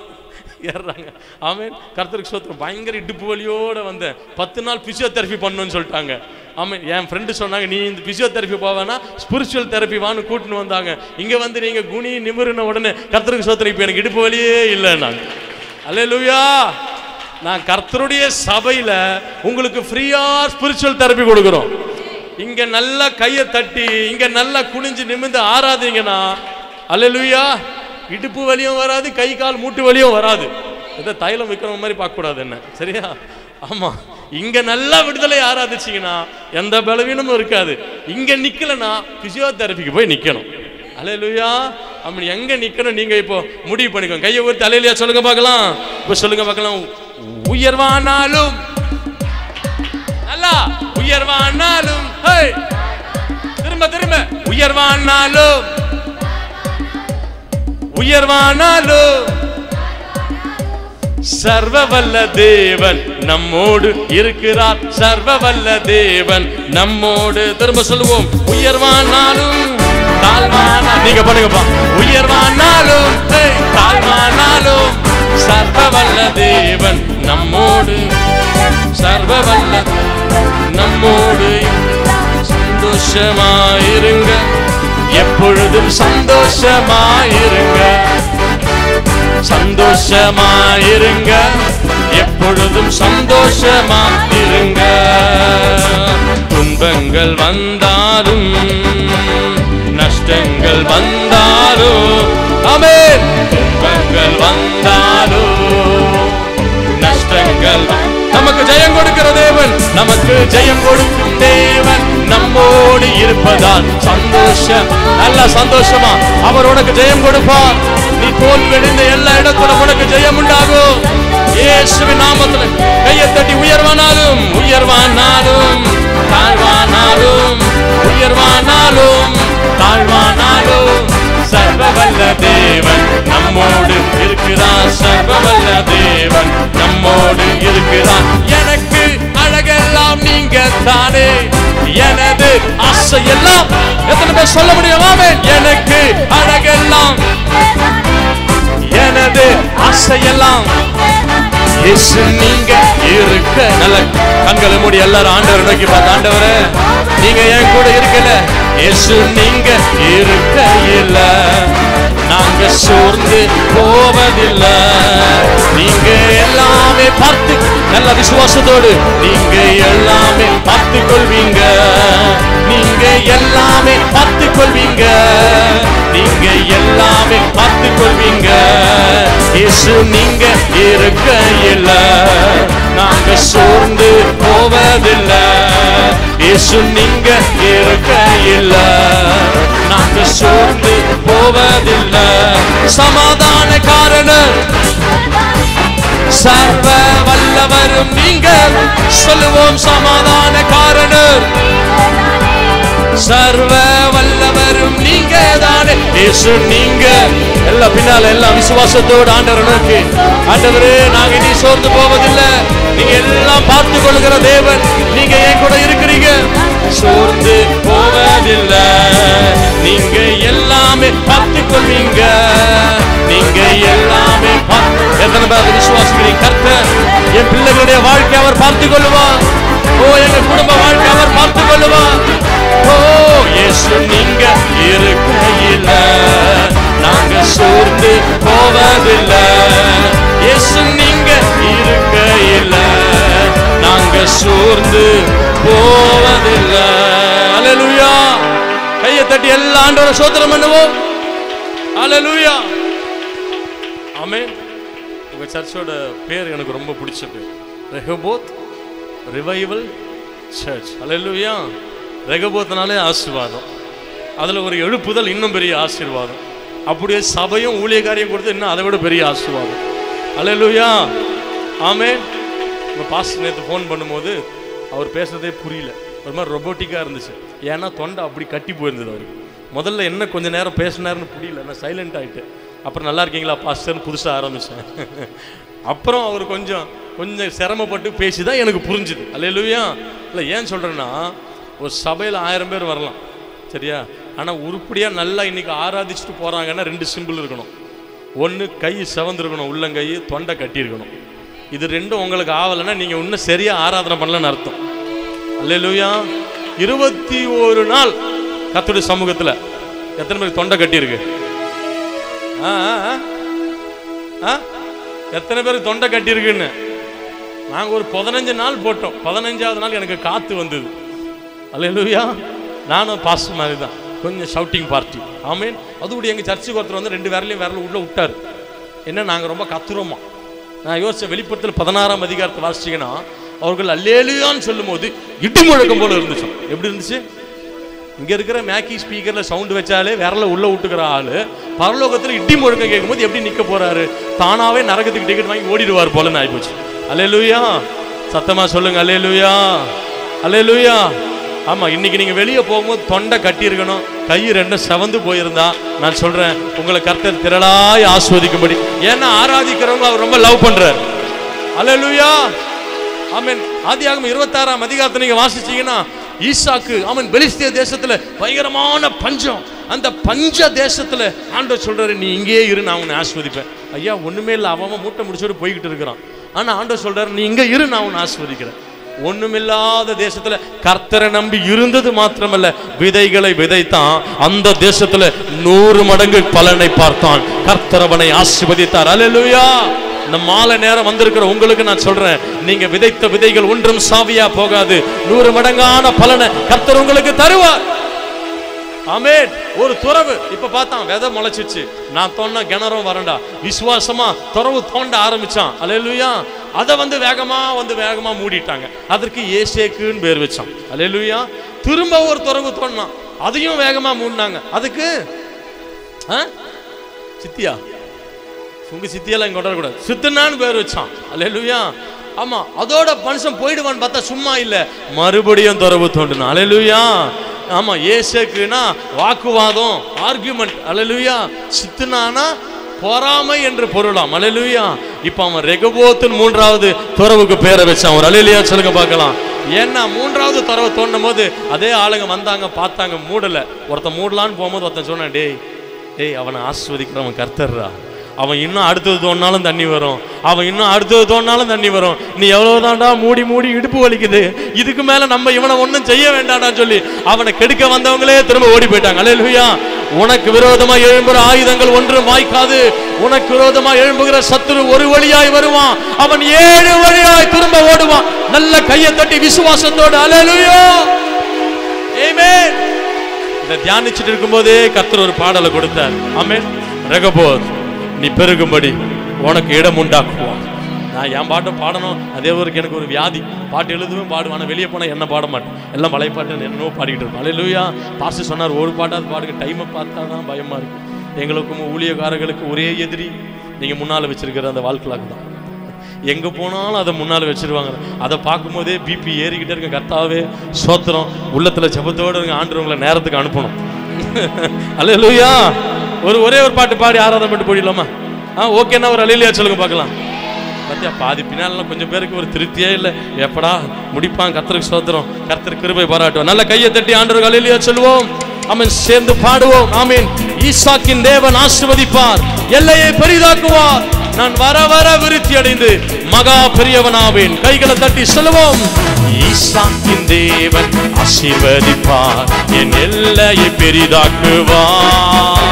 ஏறுறாங்க. ஆமேன். கர்த்தருக்கு ஸ்தோத்திரம். பயங்கர இடுப்பு வலியோடு வந்தேன். 10 நாள் பிசியோதெரப்பி பண்ணணும்னு சொல்லிட்டாங்க. ஆமாம், என் ஃப்ரெண்டு சொன்னாங்க, நீ இந்த பிசியோதெரப்பி போவேன்னா ஸ்பிரிச்சுவல் தெரப்பி வான்னு கூட்டின்னு வந்தாங்க. இங்கே வந்து நீங்கள் குனி நிமிருன உடனே கர்த்தருக்கு ஸ்தோத்திரம், இப்போ எனக்கு இடுப்பு வலியே இல்லைன்னாங்க. அல்லேலூயா. நான் கர்த்தருடைய சபையில உங்களுக்கு ஃப்ரீயா ஸ்பிரிச்சுவல் தெரப்பி கொடுக்கிறோம். இங்க நல்லா கையை தட்டி இங்க நல்லா குனிஞ்சு நிமிர்ந்து ஆராதீங்கன்னா அல்லேலூயா, இடுப்பு வலியும் வராது, கை கால் மூட்டு வலியும் வராது. இதை தைலம் வைக்கிற மாதிரி பார்க்க கூடாது என்ன, சரியா? ஆமா, இங்க நல்லா விடுதலை ஆராதிச்சிங்கன்னா எந்த பலவீனமும் இருக்காது. இங்க நிக்கலன்னா பிசியோதெரபிக்கு போய் நிக்கணும். அல்லேலூயா. அப்படி எங்க நிக்கணும் நீங்க இப்போ முடிவு பண்ணிக்கோங்க. கையை ஊர்த்தி அல்லேலூயா சொல்லுங்க பார்க்கலாம். இப்போ சொல்லுங்க பார்க்கலாம். உயர்வானாலும் நல்லா உயர்வானாலும் திரும்ப திரும்ப உயர்வானாலும் உயர்வானாலும் சர்வவல்ல தேவன் நம்மோடு இருக்கிறார். சர்வவல்ல தேவன் நம்மோடு. திரும்ப சொல்லுவோம். உயர்வானாலும் தாழ்வானாலும், நீங்க பண்ணுங்கப்பா. உயர்வானாலும் தாழ்வானாலும் சர்வவல்ல தேவன் நம்மோடு. சர்வவல்ல நம்மோடு. சந்தோஷமாயிருங்க, எப்பொழுதும் சந்தோஷமாயிருங்க. சந்தோஷமாயிருங்க, எப்பொழுதும் சந்தோஷமாயிருங்க. துன்பங்கள் வந்தாலும் நஷ்டங்கள் வந்தாலும், ஆமென். துன்பங்கள் வந்தாலும் நஷ்டங்கள், நமக்கு ஜெயம் கொடுக்கிற தேவன், நமக்கு ஜெயம் கொடுக்கும் தேவன் நம்மோடு இருப்பதால் சந்தோஷம். நல்ல சந்தோஷமா அவர் உனக்கு ஜெயம் கொடுப்பார். நீ தோல்வியடைந்த எல்லா இடத்துல உனக்கு ஜெயம் உண்டாகும். இயேசுவின் நாமத்தில் கையை தட்டி உயர்வானாலும் உயர்வானாலும் தாழ்வானாலும் உயர்வானாலும் தாழ்வானாலும் சர்வவல்ல தேவன் நம்மோடு இருக்கிறார். சர்வவல்ல தேவன் நம்மோடு இருக்கிறார். எனக்கு அழகெல்லாம் நீங்க தானே, எனது ஆசை எல்லாம். எத்தனை பேர் சொல்ல முடியுமா? எனக்கு அழகெல்லாம், எனது ஆசை எல்லாம் இயேசு நீங்க இருக்க. நல்ல கண்களை மூடி எல்லாரும் ஆண்டவரை நோக்கி பார்த்து, ஆண்டவரே நீங்க என் கூட இருக்கல, இயேசு நீங்க இருக்க இல்ல, நாங்க சோர்ந்து போவதில்லை. நீங்க எல்லாமே பார்த்து, நல்ல விசுவாசத்தோடு நீங்க எல்லாமே பார்த்து கொள்வீங்க. நீங்க எல்லாமே பார்த்து கொள்வீங்க. நீங்க எல்லாமே பார்த்து கொள்வீங்க. இயேசு நீங்க இருக்க இல்ல, நாங்க சோர்ந்து போவதில்லை. இயேசு நீங்க இருக்க இல்ல, நாங்க சோர்ந்து போவதில்லை. சமாதான காரணர் சர்வ வல்லவரும் நீங்க. சொல்லுவோம். சமாதான காரணர் சர்வ வல்லவரும் நீங்க தானே. இயேசு நீங்க. எல்லாம் பின்னால எல்லாம் விசுவாசத்தோடு ஆண்டவரை நோக்கி, ஆண்டவரே நாங்க இனி சோர்ந்து போவதில்லை, நீங்க எல்லாம் பார்த்து கொள்ளுகிற தேவன், நீங்க என் கூட இருக்கிறீங்க, சோர்ந்து போவதில்லை. நீங்க எல்லாமே பார்த்து கொள்வீங்க. நீங்க எல்லாமே எத்தனை பேர் விசுவாசிக்கிறீங்க? கர்த்தர் என் பிள்ளைகளுடைய வாழ்க்கை அவர் பார்த்து கொள்ளுவார். ஓ, எங்க குடும்ப வாழ்க்கை அவர் பார்த்து கொள்ளுவார். ஓ, இயேசு நீங்க இருக்கையில நாங்க சோர்ந்து போவதில்லை. இயேசு நீங்க இருக்கையில நாங்க சோர்ந்து போவதில்லை. அல்லேலூயா. கையை தட்டி எல்லா ஆண்டவரை ஸ்தோத்திரம் பண்ணுவோம். அல்லேலூயா. ஆமென். உங்க சர்ச்சோட பேர் எனக்கு ரொம்ப பிடிச்ச பேர், ரெகோபோத் ரிவைவல் சர்ச். அல்லேலூயா. ரெகோபோத்னாலே ஆசீர்வாதம், அதுல ஒரு எழுப்புதல் இன்னும் பெரிய ஆசீர்வாதம். அப்படியே சபையும் ஊழியக்காரியம் கொடுத்து இன்னும் அதை விட பெரிய ஆசீர்வாதம். அல்லேலூயா. ஆமென். உங்க பாஸ்டர் நேற்று ஃபோன் பண்ணும்போது அவர் பேசுறதே புரியல, ஒரு மாதிரி ரொபோட்டிக்காக இருந்துச்சு. ஏன்னா தொண்டை அப்படி கட்டி போயிருந்தது அவருக்கு. முதல்ல என்ன கொஞ்சம் நேரம் பேசினாருன்னு புரியல, நான் சைலண்ட் ஆகிட்டு. அப்புறம் நல்லா இருக்கீங்களா பாஸ்டர்னு புதுசாக ஆரம்பித்தேன். அப்புறம் அவர் கொஞ்சம் சிரமப்பட்டு பேசி தான் எனக்கு புரிஞ்சுது. அல்லேலூயா. இல்லை ஏன் சொல்கிறேன்னா, ஒரு சபையில் 1000 பேர் வரலாம், சரியா? ஆனால் உருப்படியாக நல்லா இன்றைக்கி ஆராதிச்சுட்டு போகிறாங்கன்னா 2 சிம்பிள் இருக்கணும். ஒன்று கை செவந்திருக்கணும், உள்ளங்கை, தொண்டை கட்டியிருக்கணும். இது 2 உங்களுக்கு ஆகலைன்னா நீங்கள் இன்னும் சரியாக ஆராதனை பண்ணலன்னு அர்த்தம். அல்லேலூயா. 21 நாள் கர்த்தருடைய சமூகத்தில் எத்தனை பேருக்கு தொண்டை கட்டியிருக்கு? எத்தனை பேருக்கு தொண்டை கட்டியிருக்குன்னு நாங்கள் ஒரு 15 நாள் போட்டோம். 15வது நாள் எனக்கு காற்று வந்தது. அல்லேலூயா. நானும் பாஸ்டர் மாதிரி தான், கொஞ்சம் ஷவுட்டிங் பார்ட்டி. ஆமீன். அதுபடி எங்கள் சர்ச்சுக்கு ஒருத்தர் வந்து 2 விரலையும் உள்ளே விட்டார். என்ன நாங்கள் ரொம்ப கத்துறோமா. நான் யோசிச்ச வெளிப்படத்தில் 16ஆம் அதிகாரத்தை வாசிச்சிங்கன்னா அவர்கள் அல்லேலூயான்னு சொல்லும் போது இடி முழக்கம் போல இருந்துச்சு. எப்படி இருந்துச்சு? இங்கே இருக்கிற மேக்கி ஸ்பீக்கரில் சவுண்டு வச்சாலே விரல உள்ளே விட்டுக்கிற ஆள் பரலோகத்தில் இடி முழக்கம் கேட்கும்போது எப்படி நிற்க போகிறாரு? தானாகவே நரகத்துக்கு டிக்கெட் வாங்கி ஓடிடுவார் போலன்னு ஆகிப்போச்சு. அல்லேலூயா. சத்தமாக சொல்லுங்க அல்லேலூயா, அல்லேலூயா. ஆமாம், இன்னைக்கு நீங்கள் வெளியே போகும்போது தொண்டை கட்டியிருக்கணும், கை 2 செவந்து போயிருந்தா நான் சொல்கிறேன் உங்களை கர்த்தர் திரளாய் ஆஸ்வதிக்கும்படி. ஏன்னா ஆராதிக்கிறவங்க அவர் ரொம்ப லவ் பண்ணுறார். அல்லேலூயா. ஆமென். ஆதியாகமம் 26ஆம் அதிகாரத்தை நீங்கள் வாசிச்சீங்கன்னா ஈசாக்கு அவன் பெலிஸ்திய தேசத்துல பயங்கரமான பஞ்சம். அந்த பஞ்ச தேசத்துல ஆண்டவர் சொல்றாரு, நீ இங்கேயே இரு, நான் உன்னை ஆஸ்வதிப்பேன். ஐயா ஒண்ணுமே இல்லை, அவன் மூட்டை முடிச்சுட்டு போய்கிட்டு இருக்கிறான். ஆனா ஆண்டவர் சொல்றாரு, நீ இங்க இரு, நான் உன்னை ஆஸ்வதிக்கிறேன். ஒண்ணுமில்லாத தேசத்துல கர்த்தரை நம்பி இருந்தது மாத்திரமல்ல, விதைகளை விதைத்தான். அந்த தேசத்துல 100 மடங்கு பலனை பார்த்தான். கர்த்தர் அவனை ஆசீர்வதித்தார். அல்லேலூயா. இந்த மாலை நேரம் வந்திருக்கிற உங்களுக்கு நான் சொல்றேன், நீங்க விதைத்த விதைகள் ஒன்றும் சாவியா போகாது. 100 மடங்கான பலனை கர்த்தர் உங்களுக்கு தருவார். ஆமென். ஒரு துறவு இப்ப பார்த்தான், விதை முளைச்சிச்சு. நான் தோண்ட கிணறும் வரண்டா, விசுவாசமா துறவு தோண்ட ஆரம்பிச்சான். அல்லேலூயா. அதை வேகமா மூடிட்டாங்க. அதற்கு ஏசேக்குன்னு பேர் வச்சான். அல்லேலூயா. திரும்ப ஒரு துறவு தோண்டினான், அதையும் வேகமா மூடினாங்க. அதுக்கு சித்தியா, உங்க சித்தியெல்லாம் இங்க கொண்டாடக்கூடாது, சித்தனான்னு பேர் வச்சான். அல்லேலூயா. ஆமா, அதோட மனுஷன் போயிடுவான்னு பார்த்தா சும்மா இல்ல, மறுபடியும் துறவு தோண்டினான். அல்லேலூயா. ஆமா, ஏசேக்குனா வாக்குவாதம், ஆர்கியூமெண்ட். அல்லேலூயா. சித்தனானா பொறாமை என்று பொருளாம். அல்லேலூயா. இப்ப அவன் ரெகபோத்தின் 3வது துறவுக்கு பேரை வச்சான். ஒரு அல்லேலூயா சொல்லுங்க பார்க்கலாம். ஏன்னா 3வது துறவை தோண்டும் போது அதே ஆளுங்க வந்தாங்க, பார்த்தாங்க, மூடல. ஒருத்தன் மூடலான்னு போகும்போது ஒருத்தன் சொன்னான், டேய் அவனை ஆஸ்வதிக்கிறவன் கர்த்தர்ரா, அவன் இன்னும் அடுத்தது தோணினாலும் தண்ணி வரும், அவன் இன்னும் அடுத்தது தோணினாலும் தண்ணி வரும். நீ எவ்வளவுதான்டா மூடி இடுப்பு வலிக்குது, இதுக்கு மேல நம்ம இவனை ஒன்றும் செய்ய வேண்டாம்டா சொல்லி அவனை கெடுக்க வந்தவங்களே திரும்ப ஓடி போயிட்டாங்க. அல்லேலூயா. உனக்கு விரோதமா எழும்புகிற ஆயுதங்கள் ஒன்றும் வாய்க்காது. உனக்கு விரோதமா எழும்புகிற சத்துரு ஒரு வழியாய் வருவான், அவன் 7 வழியாய் திரும்ப ஓடுவான். நல்ல கையை தட்டி விசுவாசத்தோடு அல்லேலூயா. ஆமென். இதை தியானிச்சுட்டு இருக்கும்போதே கர்த்தர் ஒரு பாடலை கொடுத்தார். ஆமென். ரெகபோத், நீ பெருகும்படி உனக்கு இடம் உண்டாக்குவான். நான் என் பாட்டை பாடணும், அதே ஊருக்கு எனக்கு ஒரு வியாதி, பாட்டு எழுதுவேன் பாடுவேன், ஆனால் வெளியே போனால் என்ன பாட மாட்டேன், எல்லாம் பழைய பாட்டு என்னவோ பாடிக்கிட்டு இருப்பேன். அல்லேலூயா. பாஸ்டர் சொன்னார், ஒரு பாட்டாவது பாடுங்க. டைமை பார்த்தா தான் பயமாக இருக்குது. எங்களுக்கும் ஊழியக்காரர்களுக்கு ஒரே எதிரி நீங்கள் முன்னால் வச்சிருக்கிற அந்த வாழ்க்கைக்கு தான். எங்கே போனாலும் அதை முன்னால் வச்சிருவாங்க. அதை பார்க்கும்போதே பிபி ஏறிக்கிட்டே இருக்க. கர்த்தாவே ஸ்தோத்திரம். உள்ளத்தில் ஜெபத்தோடு இருங்க, ஆண்டவங்களை நேரத்துக்கு அனுப்பணும். அல்லேலூயா. ஒரே ஒரு பாட்டு பாடி ஆராதனை பண்ணிட்டு போயிடலாமா? ஓகேன்னா ஒரு அல்லேலூயா சொல்லுங்க பார்க்கலாம். பார்த்தியா, பாதி பின்னாலாம் கொஞ்சம் பேருக்கு ஒரு திருப்தியே இல்லை, எப்படா முடிப்பான். கர்த்தருக்கு ஸ்தோத்திரம். கர்த்தர் கிருபை பாராட்டுவோம். நல்ல கையை தட்டி ஆண்டவருக்கு அல்லேலூயா சொல்லுவோம். ஆமென். சேர்ந்து பாடுவோம். ஆமென். ஈசாக்கின் தேவன் ஆசீர்வதிப்பார், எல்லையை பெரிதாக்குவார். நான் வர வர விருத்தி அடைந்து மகா பெரியவனாவேன். கைகளை தட்டி சொல்லுவோம். ஈசாக்கின் தேவன் ஆசீர்வதிப்பார், என் எல்லையை பெரிதாக்குவார்.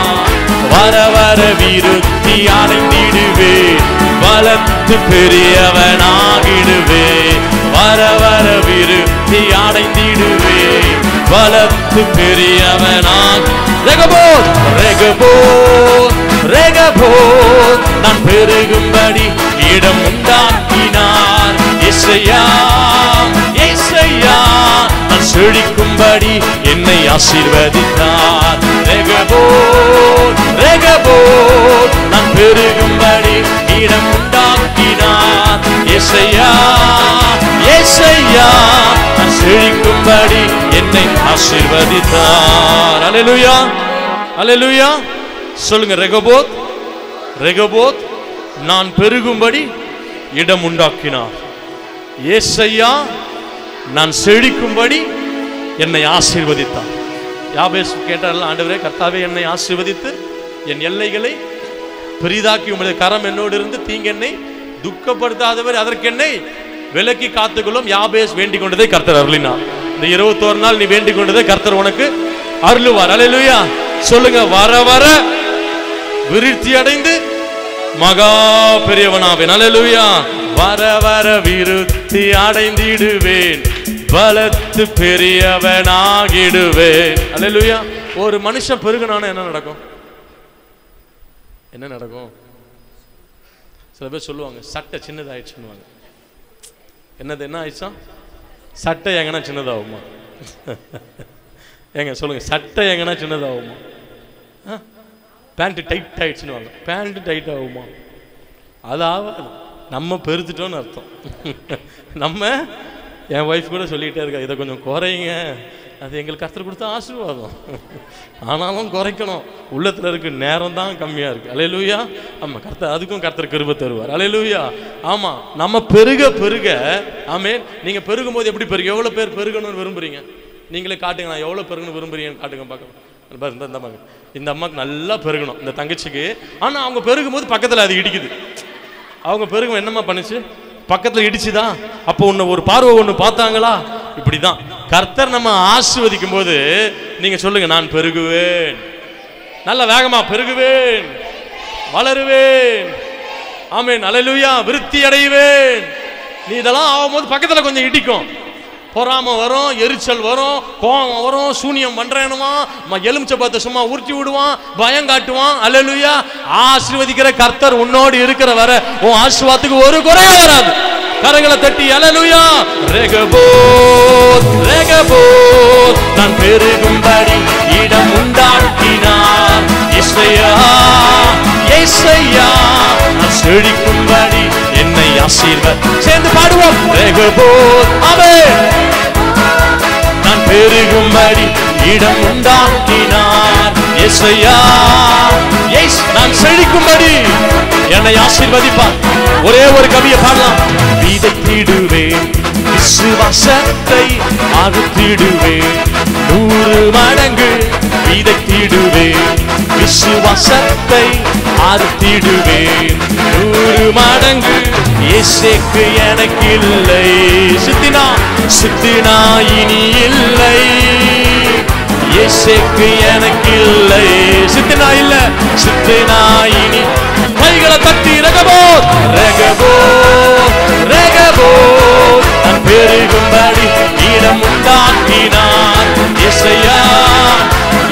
வர வர விருத்தி அடைந்திடுவேன், வளர்த்து பெரியவனாகிடுவேன். வர வர விருத்தி அடைந்திடுவேன், வளர்த்து பெரியவனாக. ரெகபோத், ரெகபோத், ரெகபோத், நான் பெருகும்படி இடம் உண்டாக்கினார். இசையா, இசையா, நான் செழிக்கும்படி என்னை ஆசீர்வதித்தார். ரெகபோத், ரெகபோத், நான் பெருகும்படி இடம் உண்டாக்கினார். இசையா, இசையா, நான் செழிக்கும்படி என்னை ஆசீர்வதித்தார். அல்லேலூயா, அல்லேலூயா சொல்லுங்க. ரெகபோத், ரெகபோத், நான் பெருகும்படி இடம் உண்டாக்கினார். ஏசையா, நான் செழிக்கும்படி என்னை ஆசீர்வதித்தார். யாபேஸ் கேட்டார்கள், ஆண்டவரே கர்த்தாவே என்னை ஆசீர்வதித்து என் எல்லைகளை பெரிதாக்கி உமது கரம் என்னோடு இருந்து தீங்கென்னை துக்கப்படுத்தாதவர் அதற்கு என்னை விலக்கி காத்துக்கொள்ளும். யாபேஸ் வேண்டிக் கொண்டதை கர்த்தர் அருளினார். இந்த 21 நாள் நீ வேண்டிக் கொண்டதை கர்த்தர் உனக்கு அருளுவார். அல்லேலூயா சொல்லுங்க. வர வர விருத்தி அடைந்து மகா பெரியவனாவேன். அல்லேலூயா. வர வர விருத்தி அடைந்திடுவேன், பலத்து பெரியவனாகிடுவேன். அல்லேலூயா. ஒரு மனுஷன் பெருகனான என்ன நடக்கும்? என்ன நடக்கும்? சில பேர் சொல்லுவாங்க சட்டை சின்னதாயிடுச்சுன்னு. என்னது என்ன ஆயிடுச்சா? சட்டை எங்கன்னா சின்னதாகுமா? ஏங்க சொல்லுங்க, சட்டை எங்கன்னா சின்னதாகுமா? பேண்ட் டைட் ஆயிடுச்சுன்னு வாங்க, பேண்ட் டைட் ஆகுமா? அதாவது நம்ம பெருத்துட்டோன்னு அர்த்தம். நம்ம என் ஒய்ஃப் கூட சொல்லிகிட்டே இருக்கா, இதை கொஞ்சம் குறைங்க, அது எங்களுக்கு கர்த்தர் கொடுத்த ஆசீர்வாதம், ஆனாலும் குறைக்கணும், உள்ளத்தில் இருக்க நேரம் தான் கம்மியாக இருக்குது. அல்லேலூயா. ஆமாம், கர்த்தர் அதுக்கும் கர்த்தர் கிருபை தருவார். அல்லேலூயா. ஆமாம், நம்ம பெருக பெருக. ஆமென். நீங்கள் பெருகும் போது எப்படி பெருக? எவ்வளோ பேர் பெருகணும்னு விரும்புகிறீங்க? நீங்களே காட்டுங்க, நான் எவ்வளோ பெருகணும்னு விரும்புகிறீங்கன்னு காட்டுங்க பார்க்கலாம். இந்த அம்மாவுக்கு நல்லா பெருகணும், இந்த தங்கச்சிக்கு. ஆனால் அவங்க பெருகும் போது பக்கத்தில் அது இடிக்குது. அவங்க பெருகும் என்னம்மா பண்ணுச்சு? பக்கத்தில் இடிச்சுதான். அப்போ ஒன்று ஒரு பார்வை ஒன்று பார்த்தாங்களா? இப்படி தான் கர்த்தர் நம்ம ஆசீர்வதிக்கும் போது நீங்கள் சொல்லுங்க, நான் பெருகுவேன், நல்ல வேகமா பெருகுவேன், வளருவேன். ஆமென். அல்லேலூயா. விருத்தி அடைவேன். நீ இதெல்லாம் ஆகும்போது பக்கத்தில் கொஞ்சம் இடிக்கும். பொறாம வரும், எரிச்சல் வரும், கோபம் வரும், சூனியம் பண்றேனுமா, எலுமிச்சை பத்தை சும்மா உருட்டி விடுவான், பயம் காட்டுவான். அல்லேலூயா. ஆசீர்வதிக்கிற கர்த்தர் உன்னோடு இருக்கிற வர உன் ஆசீர்வாதத்துக்கு ஒரு குறையும் வராது. கரங்களை தட்டி அல்லேலூயா. ரெகபோத் ரெகபோத், நான் பெருகும்படி இடம் உண்டாக்கினார் இயேசையா. இயேசையா, நான் செழிக்கும்படி என்னை ஆசீர்வாத. சேர்ந்து பாடுவோம். ரெகபோத். ஆமென். நான் பெருகும்படி இடம் உண்டாக்கினார் இயேசையா. நான் செழிக்கும்படி என்னை ஆசீர்வதிப்பார். ஒரே ஒரு கவியை பாடலாம். விதைத்திடுவேன், விசுவாசத்தை அறுத்திடுவேன், 100 மடங்கு விதைத்திடுவேன், விசுவாசத்தை அறுத்திடுவேன், 100 மடங்கு. இயேசுக்கு எனக்கு இல்லை சித்தினா, சித்தினா இனி இல்லை. இயேசுக்கு எனக்கு இல்லை சித்தினா, இல்ல சித்தினா இனி. கைகளை தட்டி ரெகபோத் ரெகபோத் ரெகபோத், நான் பெருகும்படி இடம் உண்டாக்கினார் இயேசையா.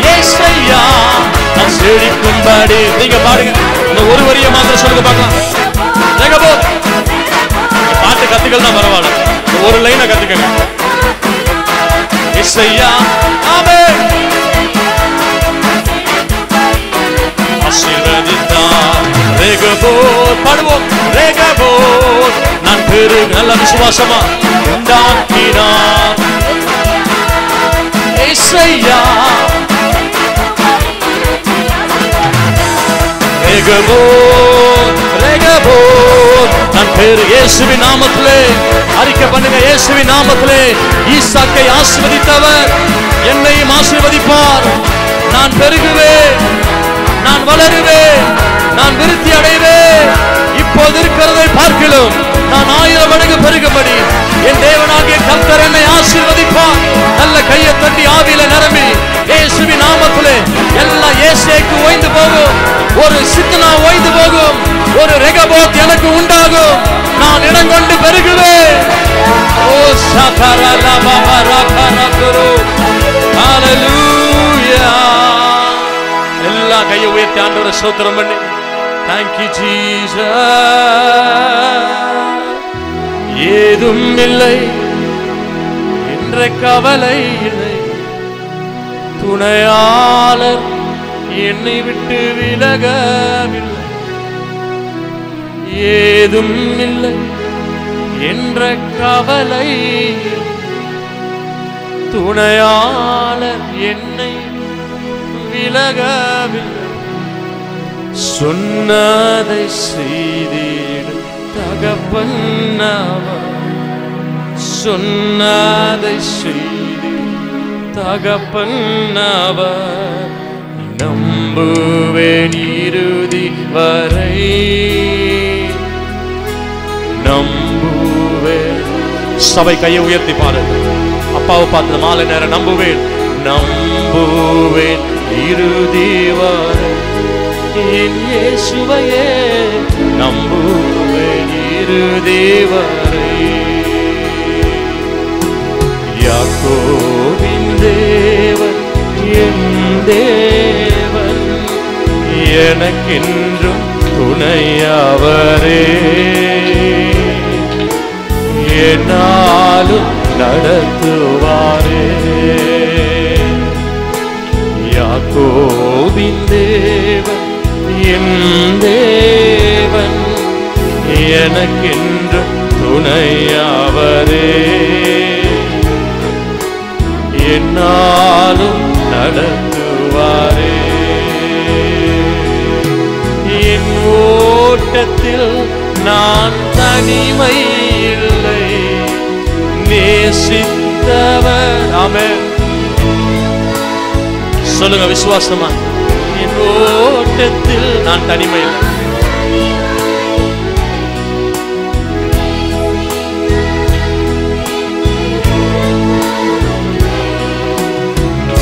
இயேசையா, நான் செழிக்கும்படி. நீங்க பாருங்க, இந்த ஒரு வரியை மாத்திரம் சொல்லுங்க பார்க்கலாம். ரெகபோத். பாட்டு கத்துக்கள்னா பரவாயில்ல, ஒரு லைனை கத்துக்கங்க. இயேசையா. ஆமென். ஆசீர்வதித்தார். ரெகபோத். பாடுவோம். ரெகபோத், நான் பெருகு. நல்ல விசுவாசமா உண்டாக்கினார் இயேசையா. ரெகபோத் ரெகபோத், நான் பெரு. இயேசுவின் நாமத்திலே அறிக்கை பண்ணுங்க. இயேசுவின் நாமத்திலே ஈசாக்கை ஆசீர்வதித்தவர் என்னையும் ஆசீர்வதிப்பார். நான் பெருகுவேன், நான் வளருவேன், நான் விருத்தி அடைவேன். இப்போது இருக்கிறதை பார்க்கலாம் நான் 1000 மடங்கு பெருகும்படி என் தேவனாகிய கர்த்தர் என்னை ஆசீர்வதிப்பார். நல்ல கையை தட்டி ஆவியில நிரம்பி இயேசுவின் நாமத்திலே எல்லா இயேசுக்கு ஓய்ந்து போகும், ஒரு சித்தனா ஓய்ந்து போகும், ஒரு ரெகபோத் எனக்கு உண்டாகும். நான் இடம் கொண்டு பெருகுவேன். ஓ சகரலா பாபா ரகரகுரு. ஹalleluya. எல்லா கையை உயர்த்தி ஆண்டவரை ஸ்தோத்திரம் பண்ணி. Thank you Jesus. ஏதும் இல்லை என்ற கவலை இல்லை, துணையாளர் என்னை விட்டு விலகவில்லை. ஏதும் இல்லை என்ற கவலை, துணையாளர் என்னை விலகவில்லை. சொன்னதை செய்திடும் தகப்பன் அவர், சொன்னதை செய்திடும் தகப்பன் அவர். நம்புவேன் இறுதி வரை, நம்புவேன். சபை கையை உயர்த்தி பாருங்க. அப்பாவை பார்த்து மாலை நேரம் நம்புவேன், நம்புவேன் இறுதி வரை என் இயேசுவையே, நம்புவேன் இறுதி வரை. யாக்கோபின் தேவன் என் தேவன், எனக்கென்றும் துணையவரே. என்னாலும் நடத்துவாரே. யாக்கோபின் தேவன் என் தேவன், எனக்கென்றும் துணையவரே. என்னாலும் நடத்துவாரே. என் ஓட்டத்தில் நான் தனிமை இல்லை, நேசித்தவர். ஆமென். சொல்லுங்க விசுவாசமா, என் ஓட்டத்தில் நான் தனிமை இல்லை.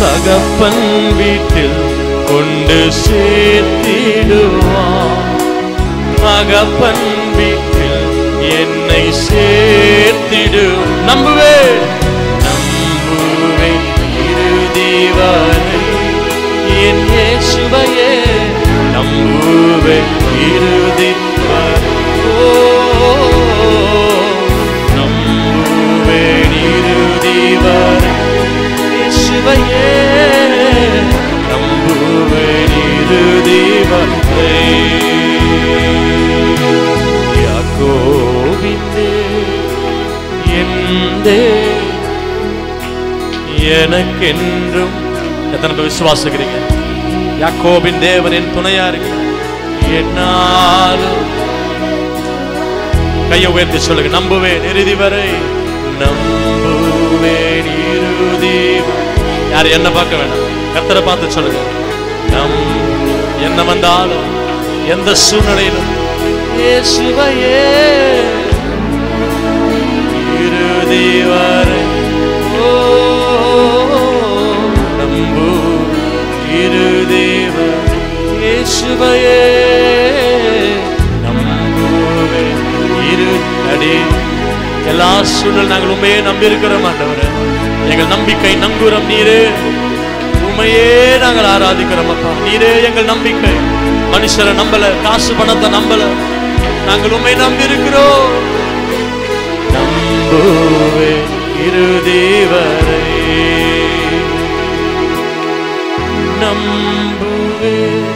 தகப்பன் வீட்டில் கொண்டு சேர்த்திடுவான். தகப்பன் வீட்டில் என்னை சேர்த்திடு. நம்புவேன் நம்புவேன் இறுதி வரை என் இயேசுவையே. நம்புவேன் இறுதி வரை. நம்புவேன் இறுதி வரை இயேசுவையே. நம்புவேன் இறுதி வரை. யாக்கோபின் என் தேவன், எனக்கென்றும். எத்தனை பேர் விசுவாசிக்கிறீங்க? யாக்கோபின் தேவன் என் துணையா இருக்கு. என்னாலும் கையை உயர்த்தி சொல்லுங்க, நம்புவேன் இறுதி வரை. நம்புவேன் இறுதி. யார் என்ன பார்க்க வேண்டாம், கர்த்தரை பார்த்து சொல்லுங்க. என்ன வந்தாலும் எந்த சூழ்நிலையிலும் இயேசுவையே இறுதி வரை. நம்பு இறுதி வரை இயேசுவையே. நம்புவேன் இறுதி. எல்லா சூழல் நாங்கள் உண்மையே நம்பி இருக்கிறோம் ஆண்டவரே. எங்கள் நம்பிக்கை நங்கூரம் நீரே. உண்மையே நாங்கள் ஆராதிக்கிறோம் அப்பா. நீரே எங்கள் நம்பிக்கை. மனுஷரை நம்பல, காசு பணத்தை நம்பல, நாங்கள் உண்மை நம்பி இருக்கிறோம். நம்புவேன் இறுதி வரை. நம்புவேன்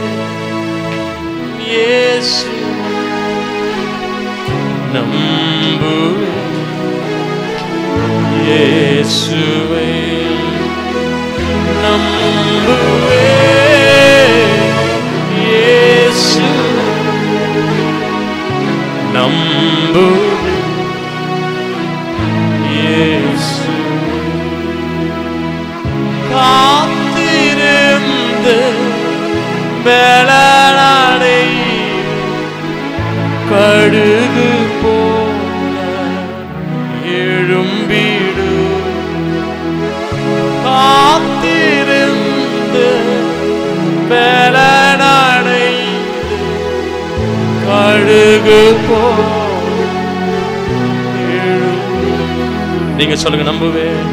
இயேசு. நம்புவேன் இயேசுவே. நம்புவேன் இயேசு. நம்புவேன் இயேசு. காத்திருந்து பலனடை கடுகு போல எழும்பிடு. காத்திருந்து பலனடை கடுகு போல. நீங்க சொல்லுங்க, நம்புவேன்.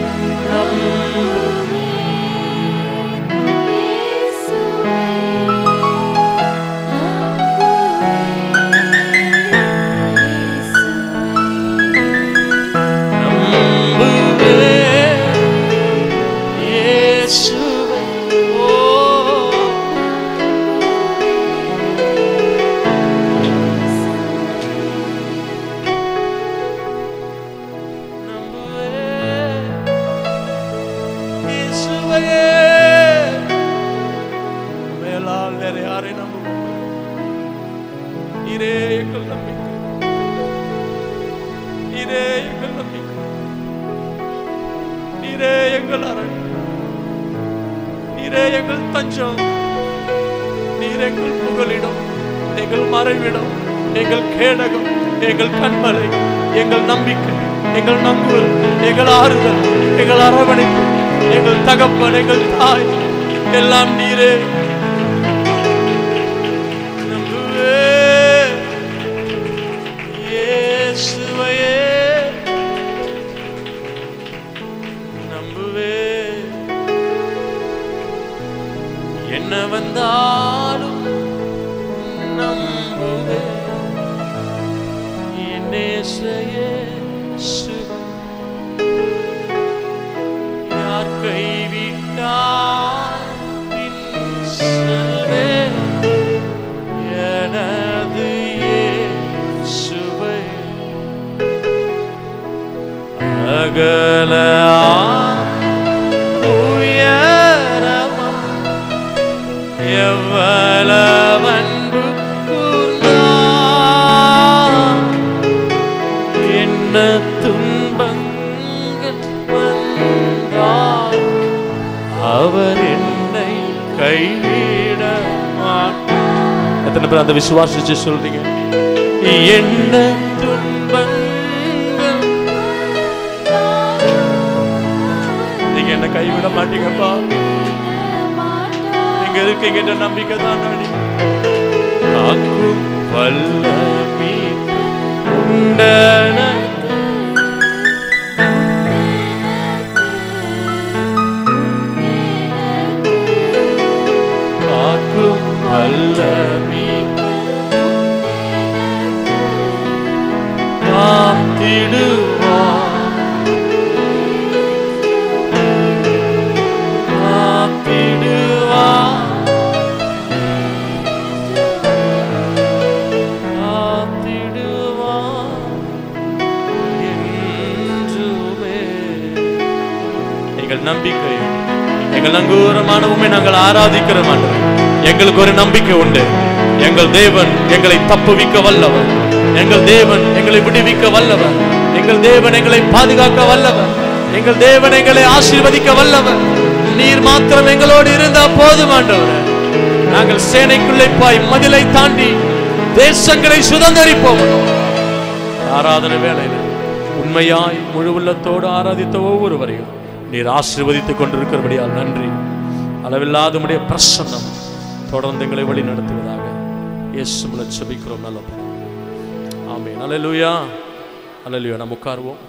நீரே எங்கள் தஞ்சம், நீர் எங்கள் புகலிடம், எங்கள் மறைவிடம், எங்கள் கேடகம், எங்கள் கண்மலை, எங்கள் நம்பிக்கை, எங்கள் நம்புதல், எங்கள் ஆறுதல், எங்கள் அரவணைப்பு, எங்கள் தகப்பன், எங்கள் தாய், எல்லாம் நீரே. நம்புவே சகல உயரமும் எவ்வளவு அன்பு கூர்ந்தார். என்ன துன்பங்கள் வந்தார் அவர் என்னை கைவிட மாட்டார். எத்தனை பேர் அந்த விசுவாசிச்சு சொல்றீங்க? என்ன துன்பங்கள் நீங்க என்ன கைவிட மாட்டீங்கப்பா. நீங்க இருக்கீங்க நம்பிக்கை தான். காக்கும் வல்லமை உண்டன காக்கும் வல்லமை காத்திடுவார் காத்திடுவார் காத்திடுவார் என்றுமே. எங்கள் நம்பிக்கை, எங்கள் நங்கூரமான உண்மை நாங்கள் ஆராதிக்கிற மாட்டோம். எங்களுக்கு ஒரு நம்பிக்கை உண்டு. எங்கள் தேவன் எங்களை தப்புவிக்க வல்லவர். எங்கள் தேவன் எங்களை விடுவிக்க வல்லவர். எங்கள் தேவன் எங்களை பாதுகாக்க வல்லவர். எங்கள் தேவன் எங்களை ஆசீர்வதிக்க வல்லவர். நீர் மாத்திரம் எங்களோடு இருந்தா போதுமாண்டவர். நாங்கள் சேனைக்குள்ளே போய் மதிலை தாண்டி தேசங்களை சுதந்திரிப்போம். ஆராதனை வேளையில் உண்மையாய் முழு உள்ளத்தோடு ஆராதித்த ஒவ்வொருவரையும் நீர் ஆசீர்வதித்துக் கொண்டிருக்கிறபடியால் நன்றி. அளவில்லாதமுடைய பிரசன்னம் தொடர்ந்து எங்களை வழி நடத்துவதாக இயேசு மூலம் ஜெபிக்கிறோம் நல்ல பிதாவே. ஆமென். அல்லேலூயா. அல்லேலூயா. நாம் உட்காருவோம்.